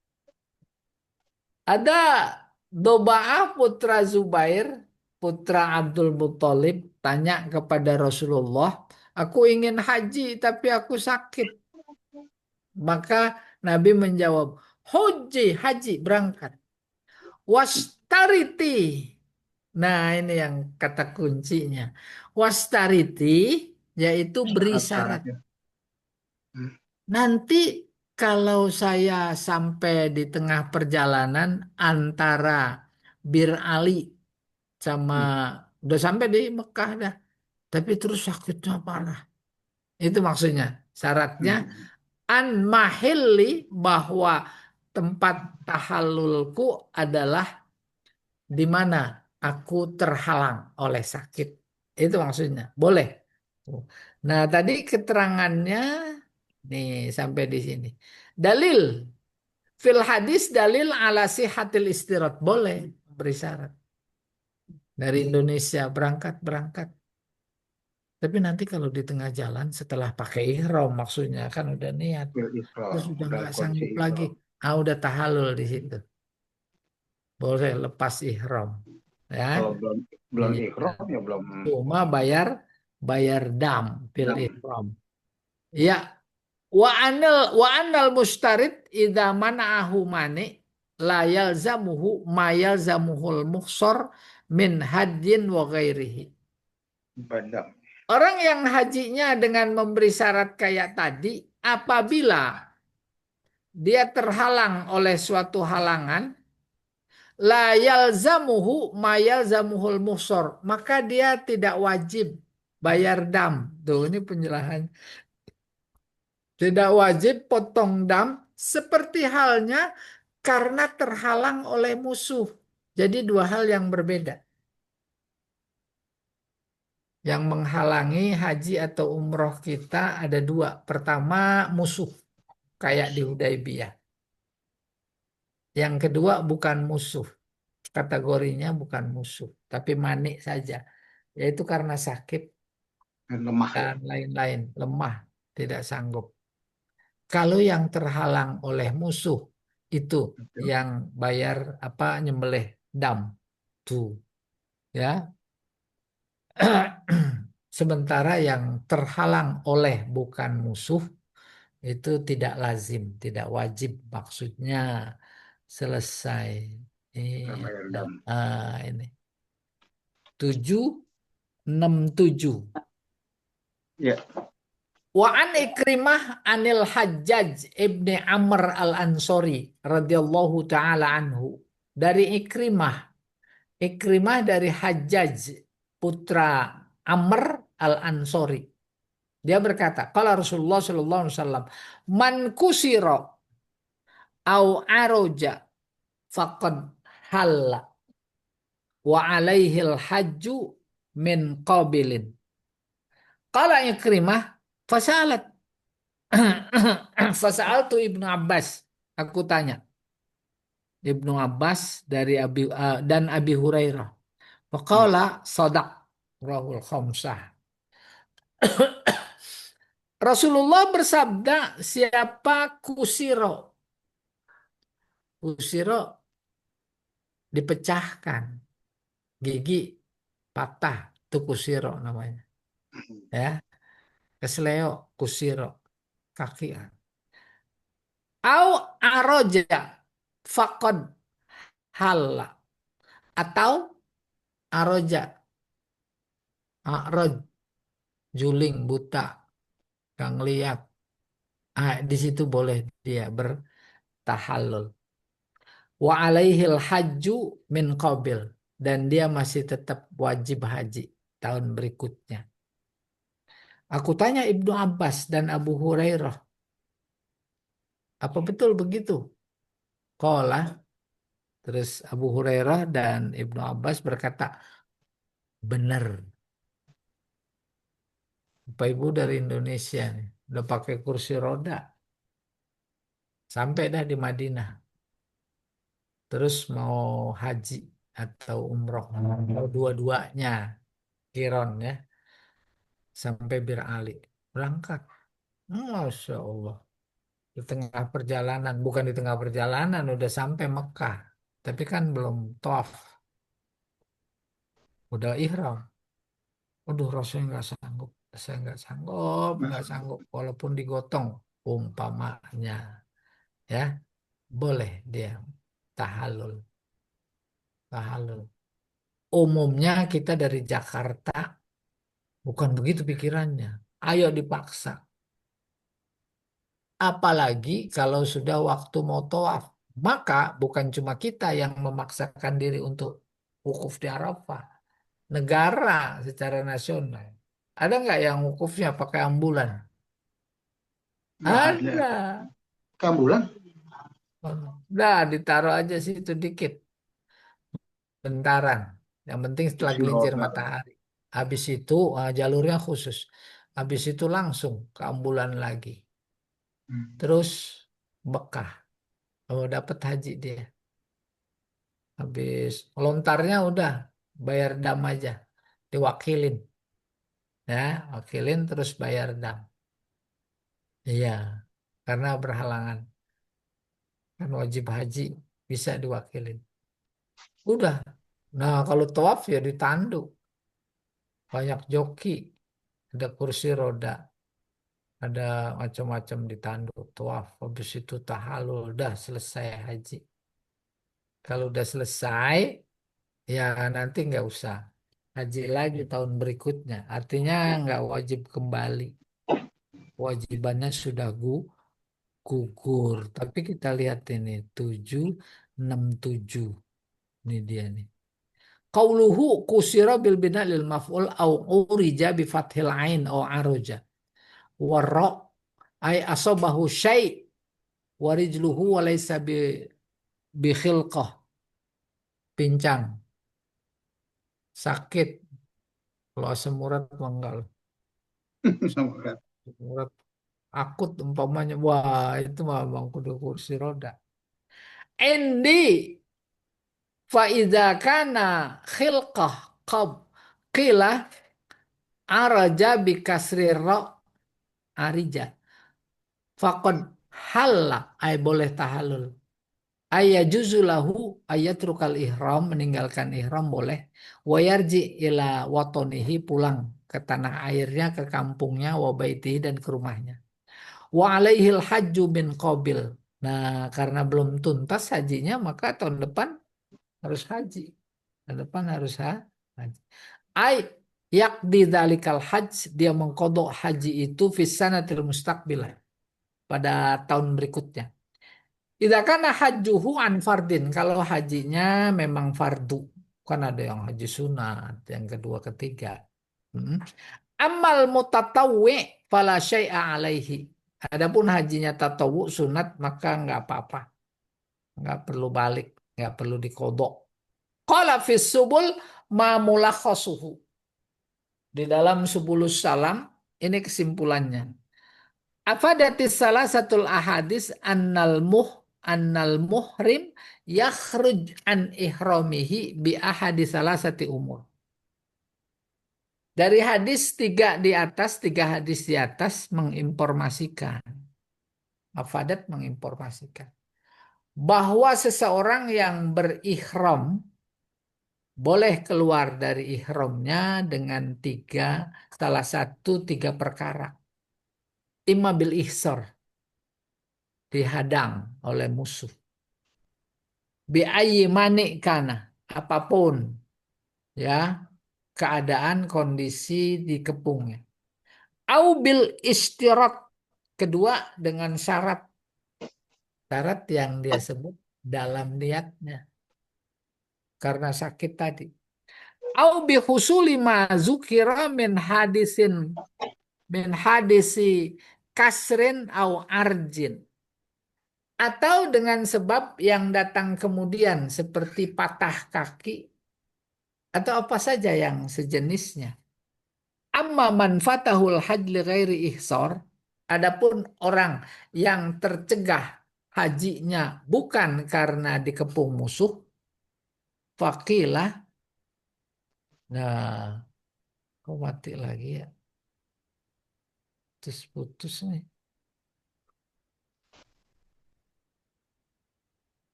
Ada Doba'ah putra Zubair, putra Abdul Muthalib, tanya kepada Rasulullah, aku ingin haji tapi aku sakit. Maka Nabi menjawab, Hoji, haji, berangkat. Wastariti. Nah, ini yang kata kuncinya. Wastariti, yaitu beri Syarat syarat. syaratnya. Hmm. Nanti kalau saya sampai di tengah perjalanan antara Bir Ali sama Hmm. udah sampai di Mekah dah, tapi terus sakitnya parah. Itu maksudnya. Syaratnya Hmm. an mahilli, bahwa tempat tahallulku adalah di mana aku terhalang oleh sakit. Itu maksudnya. Boleh. Nah, tadi keterangannya nih sampai di sini. Dalil fil hadis, dalil ala sihatil istirat. Boleh beri syarat. Dari Indonesia berangkat. Tapi nanti kalau di tengah jalan setelah pakai ihram, maksudnya kan udah niat. Bil Terus Iqrar. udah Udah nggak kondisi sanggup lagi. Iqrar. Udah tahallul di situ. Boleh lepas ihram. Ya. Kalau belum belum Iya. Iqrar ya belum. Cuma bayar bayar dam fil Belum. ihram. Ya, wa anal mustarid idza mana'ahu mani la yalzamuhu ma yalzamuhul muhsor min hadyin wa ghairihi. Badam. Orang yang hajinya dengan memberi syarat kayak tadi, apabila dia terhalang oleh suatu halangan, la yalzamuhu ma yalzamuhul muhsor, maka dia tidak wajib bayar dam. Tuh, ini penjelasan. Tidak wajib potong dam seperti halnya karena terhalang oleh musuh. Jadi dua hal yang berbeda. Yang menghalangi haji atau umroh kita ada dua. Pertama musuh, kayak di Hudaybiyah. Yang kedua bukan musuh. Kategorinya bukan musuh, tapi manik saja. Yaitu karena sakit Lemah ya. dan lain-lain. Lemah, tidak sanggup. Kalau yang terhalang oleh musuh itu Betul. yang bayar apa, nyembelih dam tuh ya. Sementara yang terhalang oleh bukan musuh itu tidak lazim, tidak wajib, maksudnya selesai. Nggak Iya. bayar dam. Ini 767. Ya. Wa an Ikrimah anil Hajjaj ibni Amr al-Ansori radhiyallahu taala anhu. Dari Ikrimah dari Hajjaj putra Amr al-Ansori. Dia berkata, kalau Rasulullah sallallahu alaihi wasallam, man kusiro au aroja faqad halla wa alaihil hajju min qabilin. Qala Ikrimah fasalat Fasa'altu Ibnu Abbas. Aku tanya. Ibnu Abbas dari dan Abi Hurairah. Hmm. Faqala sadaq rahul khamsah. Rasulullah bersabda, siapa kusiro? Kusiro dipecahkan. Gigi patah. Itu kusiro namanya. Ya. Kesleo kusiro. Kaki. Au aroja faqad halla. Atau aroja. Aroj. Juling, buta, gak ngeliat. Di situ boleh dia bertahallul. Wa alaihil hajju min qabil, dan dia masih tetap wajib haji tahun berikutnya. Aku tanya Ibnu Abbas dan Abu Hurairah, apa betul begitu? Qala, terus Abu Hurairah dan Ibnu Abbas berkata, benar. Bapak Ibu dari Indonesia nih, udah pakai kursi roda, sampai dah di Madinah. Terus mau haji atau umroh, atau dua-duanya, kiron ya, sampai Bir Ali. Berangkat. Masya Allah. Di tengah perjalanan, bukan di tengah perjalanan, udah sampai Mekah. Tapi kan belum tawaf, udah ihram. Aduh, rasanya nggak sanggup. Saya nggak sanggup, nggak Masya sanggup. Walaupun digotong, umpamanya, ya boleh dia tahallul, tahallul. Umumnya kita dari Jakarta bukan begitu pikirannya. Ayo dipaksa. Apalagi kalau sudah waktu mau tawaf. Maka bukan cuma kita yang memaksakan diri untuk wukuf di Arafah. Negara secara nasional. Ada nggak yang wukufnya pakai ambulan? nggak ada. Ada. Kambulan? Udah ditaruh aja situ dikit. Bentaran. Yang penting setelah Kursi gelincir roda. matahari. Habis itu jalurnya khusus. Habis itu langsung ke ambulan lagi. Hmm. Terus Mekah. Oh, dapat haji dia. Habis lontarnya udah bayar dam aja. Diwakilin. Ya, wakilin terus bayar dam. Iya, karena berhalangan. Kan wajib haji bisa diwakilin. Udah. Nah, kalau tawaf ya ditandu. Banyak joki. Ada kursi roda. Ada macam-macam ditandu. Tawaf. Habis itu tahallul. Udah selesai haji. Kalau udah selesai, ya nanti nggak usah haji lagi tahun berikutnya. Artinya nggak wajib kembali. Kewajibannya sudah gugur. Tapi kita lihat ini 767. Ini dia nih. Qauluhu kusira bil bina lil maf'ul au urija bi fathil ain au aroja. Warra ay asabahu syai' warijluhu walaysa bi khilqah. Pincang, sakit. Kalau asam urat mah enggak lah. Sama berat. Asam urat akut umpamanya. Wah, itu mah bang kudu kursi roda. Endi faida kana khilqah qab qila araja bi kasri ra arija faqad halla ay boleh tahallul ayajuzulahu ayatrukal ihram meninggalkan ihram boleh wayarji ila watonihi pulang ke tanah airnya ke kampungnya wa baitihi dan ke rumahnya wa alaihil hajju bin qabil. Nah, karena belum tuntas hajinya maka tahun depan harus haji. Tahun depan harus haji. Ai yakdi dzalikal hajj dia mengkodok haji itu fisanatil mustaqbilah pada tahun berikutnya. Idza kana hajjuhu an fardin kalau hajinya memang fardu. Kan ada yang haji sunat, yang kedua ketiga. Hmm. Amal mutatawwi fala syai'a alaihi. Adapun hajinya tatawu sunat maka nggak apa-apa, nggak perlu balik, nggak perlu dikodok. Qala fis subul ma mulakhasuhu. Di dalam Subulus Salam ini kesimpulannya. Afadatis salah satul ahadis annal muhrim yakhruj an ihramihi bi ahadi salah sati umur. Dari hadis tiga hadis di atas menginformasikan, afadat menginformasikan bahwa seseorang yang berihram boleh keluar dari ihramnya dengan salah satu tiga perkara. Imma bil ihsar, dihadang oleh musuh. Biayi manik kana, apapun ya keadaan kondisi dikepungnya. Au bil istirat, kedua dengan syarat yang dia sebut dalam niatnya karena sakit tadi. Au bi husuli ma zukira min hadisin min hadisi kasrin au arjin, atau dengan sebab yang datang kemudian seperti patah kaki atau apa saja yang sejenisnya. Amma man fatahul hajj li ghairi ihsar, adapun orang yang tercegah hajinya bukan karena dikepung musuh, fakilah. Nah, kok mati lagi ya? Terus putus nih.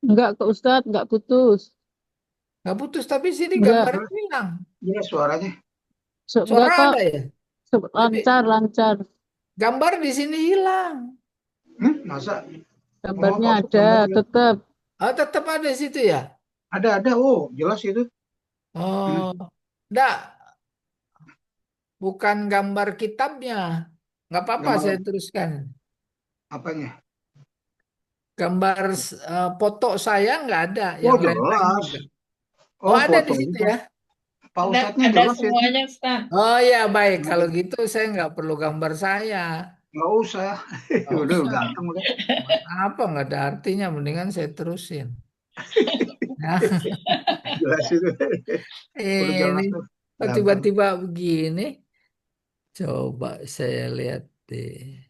Enggak ke Ustadz, enggak putus. Nggak putus tapi sini Enggak, gambarnya hilang. Iya suaranya. enggak Suara kok. ada ya, tapi Lancar, lancar. gambar di sini hilang. Masa? Oh, Gambarnya kok ada, gambarnya tetap. Oh, tetap ada di situ ya. ada. Oh, jelas itu. Oh, enggak, bukan gambar kitabnya. Nggak apa-apa Gambar saya teruskan. apanya? Gambar foto saya nggak ada, Oh, yang lain-lain jelas. juga. Oh, Oh, ada di situ fotonya. ya. Pak Ada, Ustadznya ada jelas itu. semuanya, Ustaz. Oh ya baik, kalau gitu saya nggak perlu gambar saya. Nggak usah. Nggak Udah usah. ganteng udah. Buat apa nggak ada artinya? Mendingan saya terusin. Ya, Jelas itu. Udah ini jelas tuh. kok Ganteng. tiba-tiba begini. Coba saya lihat deh.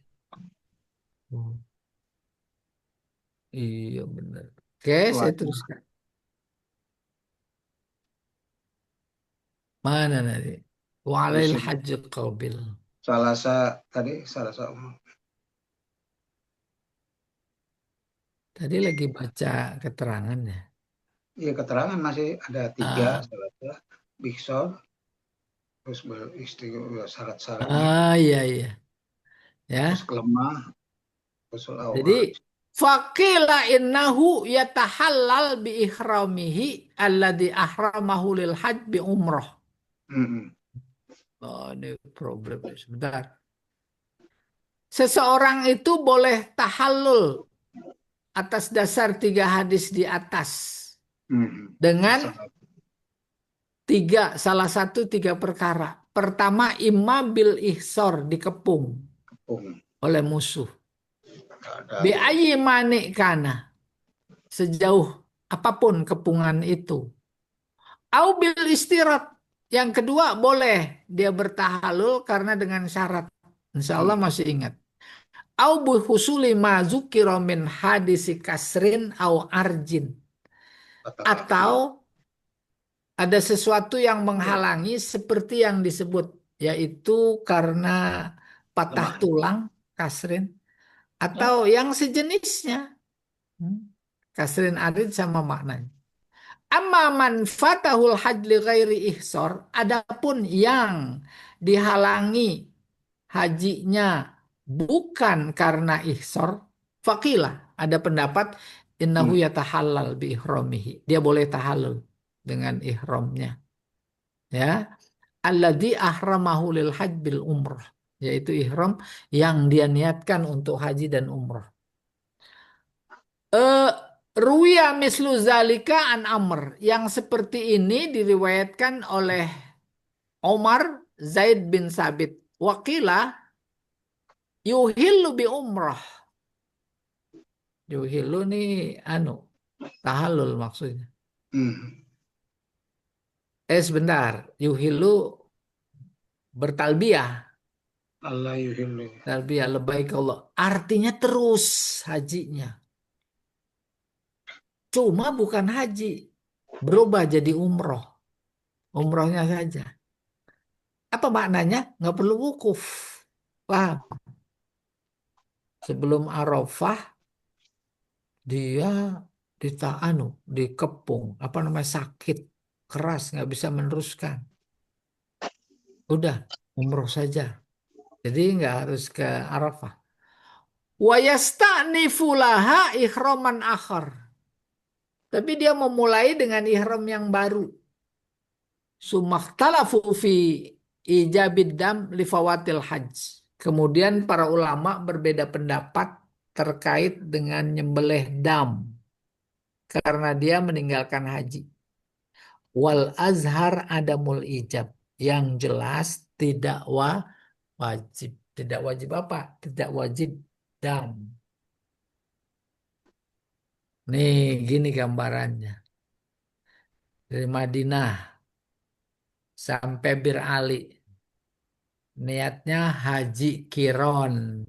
Oh, iya benar. Oke, saya Wajah. teruskan. Mana nanti? Di Walil sini. hajj qabil. Salah satu. Tadi lagi baca keterangannya. Iya, keterangan masih ada 3 Ah, syaratnya. Bikson, terus beristri syarat-syaratnya, iya iya. terus Ya. kelemah, usul Jadi aurat. faqila innahu yatahallal bi ihramihi alladhi ahramahu lil hajj bi umrah. Mm-mm. Oh, ini problemnya sebentar. Seseorang itu boleh tahallul atas dasar 3 hadis di atas Mm-mm. dengan Syarat salah satu 3 perkara. Pertama, imma bil ihsor, dikepung tepung. oleh musuh. Nggak ada Bi ya. ayyi manik kana, sejauh apapun kepungan itu. Au bil istirat. Yang kedua boleh dia bertahalul karena dengan syarat. Insya Allah Mm. masih ingat. Au bu husuli ma zukira min hadisi kasrin au arjin. Patah kaki. Atau ada sesuatu yang menghalangi seperti yang disebut, yaitu karena patah Lemah. tulang, kasrin, atau yang sejenisnya. Hmm. Kasrin arid sama maknanya. Amma man fatahul hajj li ghairi ihsor, adapun yang dihalangi hajinya bukan karena ihsor, fakilah, ada pendapat innahu Mm. yatahallal bi ihramihi. Dia boleh tahallul dengan ihramnya. Ya, alladzi ahramahu lil hajj bil umrah, yaitu ihram yang dia niatkan untuk haji dan umrah. Eh Ruya mislu zalika an Amr. Yang seperti ini diriwayatkan oleh Omar Zaid bin Sabit. Wakila yuhillu bi umrah. Yuhillu nih anu tahallul maksudnya. Mm. Sebentar. Yuhillu bertalbiyah. Allah yuhillu. Talbiyah lebaik Allah. Artinya terus hajinya. Cuma bukan haji. Berubah jadi umroh. Umrohnya saja. Apa maknanya? Nggak perlu wukuf. Paham? Sebelum Arafah dia dikepung, apa namanya, sakit keras, nggak bisa meneruskan. Udah umroh saja. Jadi nggak harus ke Arafah. Wa yasta'nifu laha ihraman akhar. Tapi dia memulai dengan ihram yang baru. Sumakhtalafu fi ijabid dam li fawatil hajj. Kemudian para ulama berbeda pendapat terkait dengan nyembelih dam karena dia meninggalkan haji. Wal azhar adamul ijab. Yang jelas tidak wajib. Tidak wajib apa? Tidak wajib dam. Nih, gini gambarannya. Dari Madinah sampai Bir Ali. Niatnya haji kiron.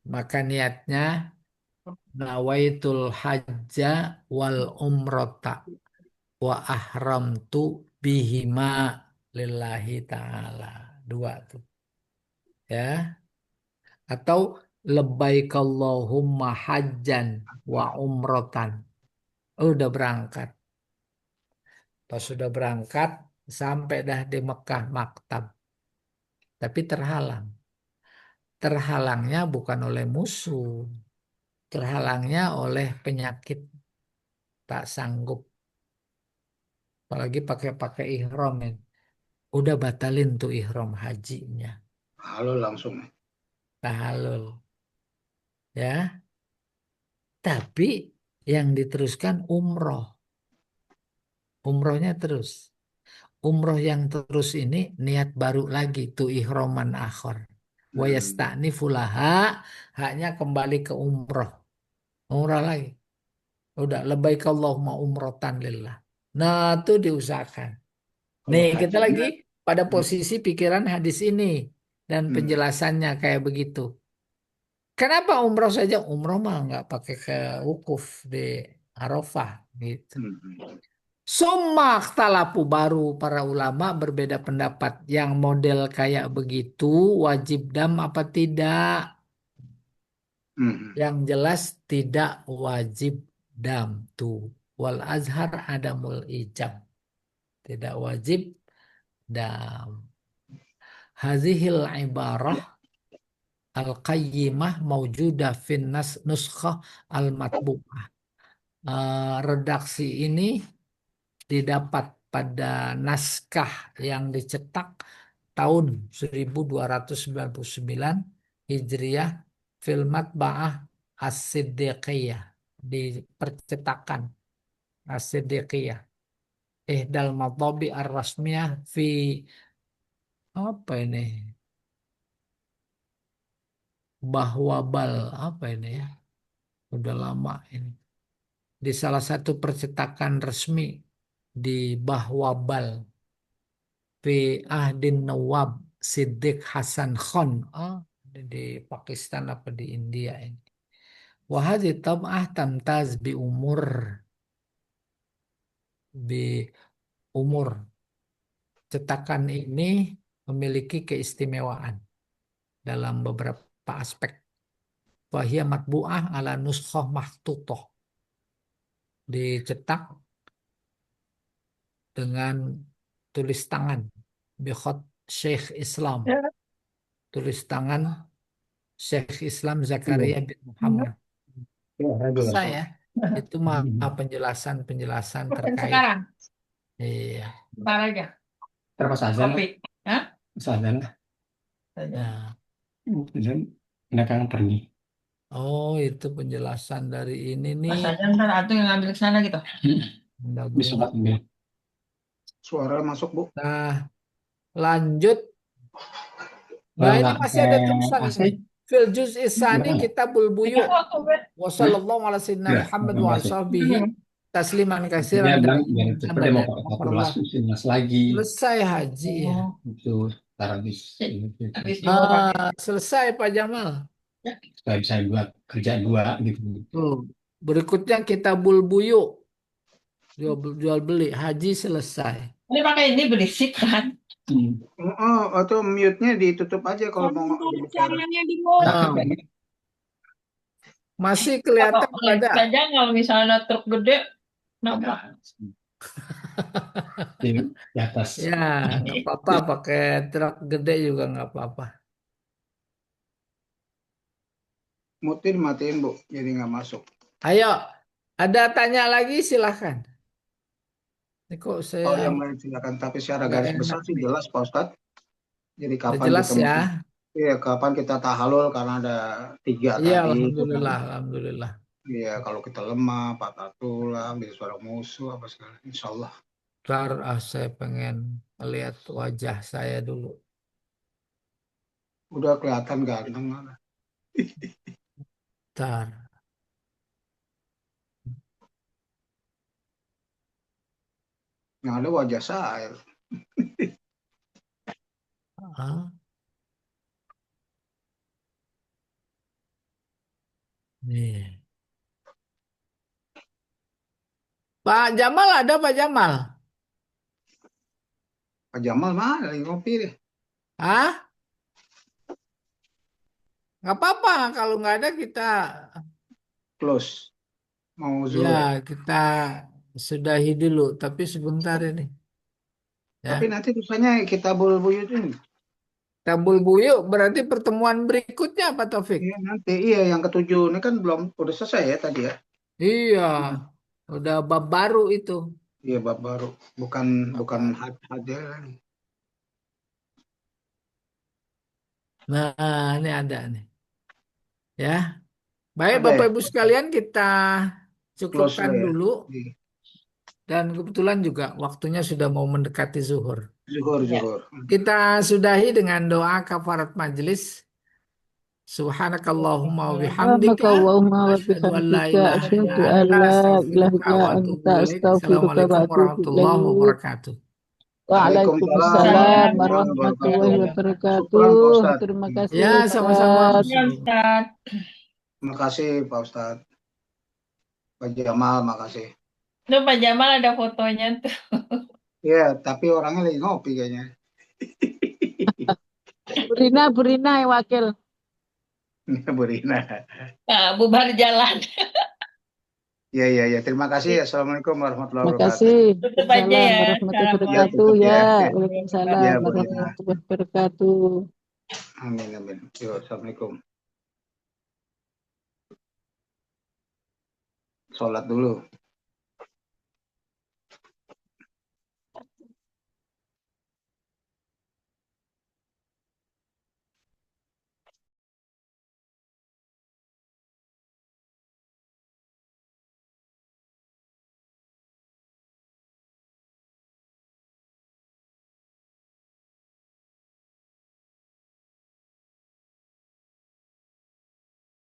Maka niatnya nawaitul hajja wal umrota wa ahramtu bihima lillahi ta'ala. Dua tuh. Ya. Atau labbaik Allahumma hajjan wa umrotan. Oh, udah berangkat. Pas sudah berangkat, sampai dah di Mekah maktab. Tapi terhalang. Terhalangnya bukan oleh musuh. Terhalangnya oleh penyakit. Tak sanggup. Apalagi pakai ihram. Udah batalin tuh ihram hajinya. Halo langsung. Tahalul. Ya. Tapi yang diteruskan umroh. Umrohnya terus. Umroh yang terus ini niat baru lagi tuh ihroman akhor. Wa yasta'nifu laha, haknya kembali ke umroh. Umrah lagi. Udah labbaik Allahumma umrotan lillah. Nah, itu diusahakan. Kalau Nih, kita hajinya, lagi pada posisi pikiran hadis ini dan penjelasannya kayak begitu. Kenapa umroh saja? Umroh mah nggak pakai ke wukuf di Arafah gitu. Somak talapu baru para ulama berbeda pendapat. Yang model kayak begitu wajib dam apa tidak? Yang jelas tidak wajib dam tuh. Wal azhar adamul ijab. Tidak wajib dam. Hazihil ibarah al-qayyimah mawjudah fin nuskhah al-matbu'ah. Redaksi ini didapat pada naskah yang dicetak tahun 1299 Hijriah fil matba'ah As-Siddiqiyah di percetakan As-Siddiqiyah ihdal matabi ar-rasmiyah fi apa ini Bahwabal apa ini ya udah lama ini di salah satu percetakan resmi di Bahwabal fi Ahdin Nawab Siddiq Hasan Khan. Oh, di Pakistan apa di India ini. Wahadi tab'ah tamtaz bi umur. Cetakan ini memiliki keistimewaan dalam beberapa aspek. Wahia matbu'ah ala nuskhah mahtutoh. Dicetak dengan tulis tangan bikhot Syekh Islam. Tulis tangan Syekh Islam Zakaria bin Muhammad. Saya itu mah penjelasan-penjelasan terkait. Sekarang, Iya. ntar aja. Terpas azan, Kopi. Hah? azan, Nah, mereka pergi. oh itu penjelasan dari ini nih. Mas aja ntar Atu yang ngambil ke sana gitu. Bisa ambil. Suara masuk, Bu. Nah, lanjut. Nah, ini masih ada tulisan ini. Fil juz isani kitabul buyu. Wassallallahu ala sayyidina Muhammad wa sahbihi tasliman katsiran. Biar cepet mau pakai luas lagi. Selesai haji ya. Itu habis. Selesai Pak Jamal. Supaya bisa buat kerja dua gitu. Berikutnya kitabul buyu. Jual beli haji selesai. Ini pakai ini berisik kan? Oh, atau mute-nya ditutup aja kalau mau bicara. Masih kelihatan ada. Saja kalau misalnya truk gede, nabrak. Di atas. Ya, nggak apa-apa pakai truk gede juga nggak apa-apa. Mute dimatiin, Bu, jadi nggak masuk. Ayo, ada tanya lagi silahkan. Ini kok saya Oh, yang lain silakan. Tapi secara garis besar sih jelas, Pak Ustadz. Jadi kapan jelas kita ya. Iya, kapan kita tahalul karena ada 3 tadi. Iya, alhamdulillah, alhamdulillah. Iya, kalau kita lemah, patah tulang, bisa suara musuh, apa segala. Insya Allah. Saya pengen lihat wajah saya dulu. Udah kelihatan ganteng. Bentar. Yang ada wajah saya. Ah, nih. Pak Jamal ada Pak Jamal? Pak Jamal mah lagi ngopi deh. Hah? Nggak apa-apa kalau nggak ada kita Close. Mau ya zuhur. kita sudahi dulu. Tapi sebentar ini Tapi ya. nanti misalnya kita buyut ini. Tabul buyuk berarti pertemuan berikutnya Pak Taufik. Iya nanti. Iya yang ketujuh. Ini kan belum. Udah selesai ya tadi ya. Iya, udah bab baru itu. Iya bab baru. Bukan Bab bukan baru. hadil lagi. Nah, ini ada nih. Ya, baik Ada Bapak ya. Ibu sekalian kita Close cukupkan lah ya. dulu Iya. dan kebetulan juga waktunya sudah mau mendekati zuhur. Zuhur Ya. zuhur. Kita sudahi dengan doa kafarat majelis. Subhanakallahumma wa Subhanaka bihamdika Allahumma wa asyhadu an la bihamdika ilaha illa asyhadu an anta la ilaha astaghfiruka illa wa atubu anta ilaik. astaghfiruka wa Assalamualaikum atubu warahmatullahi ilaik. wabarakatuh. Waalaikumsalam Waalaikumsalam warahmatullahi warahmatullahi wabarakatuh. Syukran Pak wabarakatuh. Ustadz. Terima kasih Ya, sama-sama. Ustaz. Ya, Ustaz. Terima kasih Pak Ustadz. Pak Jamal, makasih. Tuh Pak Jamal ada fotonya tuh. Iya, tapi orangnya lagi ngopi kayaknya. Bu Rina yang wakil. Bu Rina. Nah, bubar jalan. Iya, iya, iya. Terima kasih. Assalamualaikum warahmatullahi Terima wabarakatuh. kasih. Tutup aja Waalaikumsalam ya. warahmatullahi Ya, wabarakatuh. tutup Ya, ya. waalaikumsalam Ya, Bu Rina. warahmatullahi wabarakatuh. Amin, amin. Yuk, Assalamualaikum. Sholat dulu.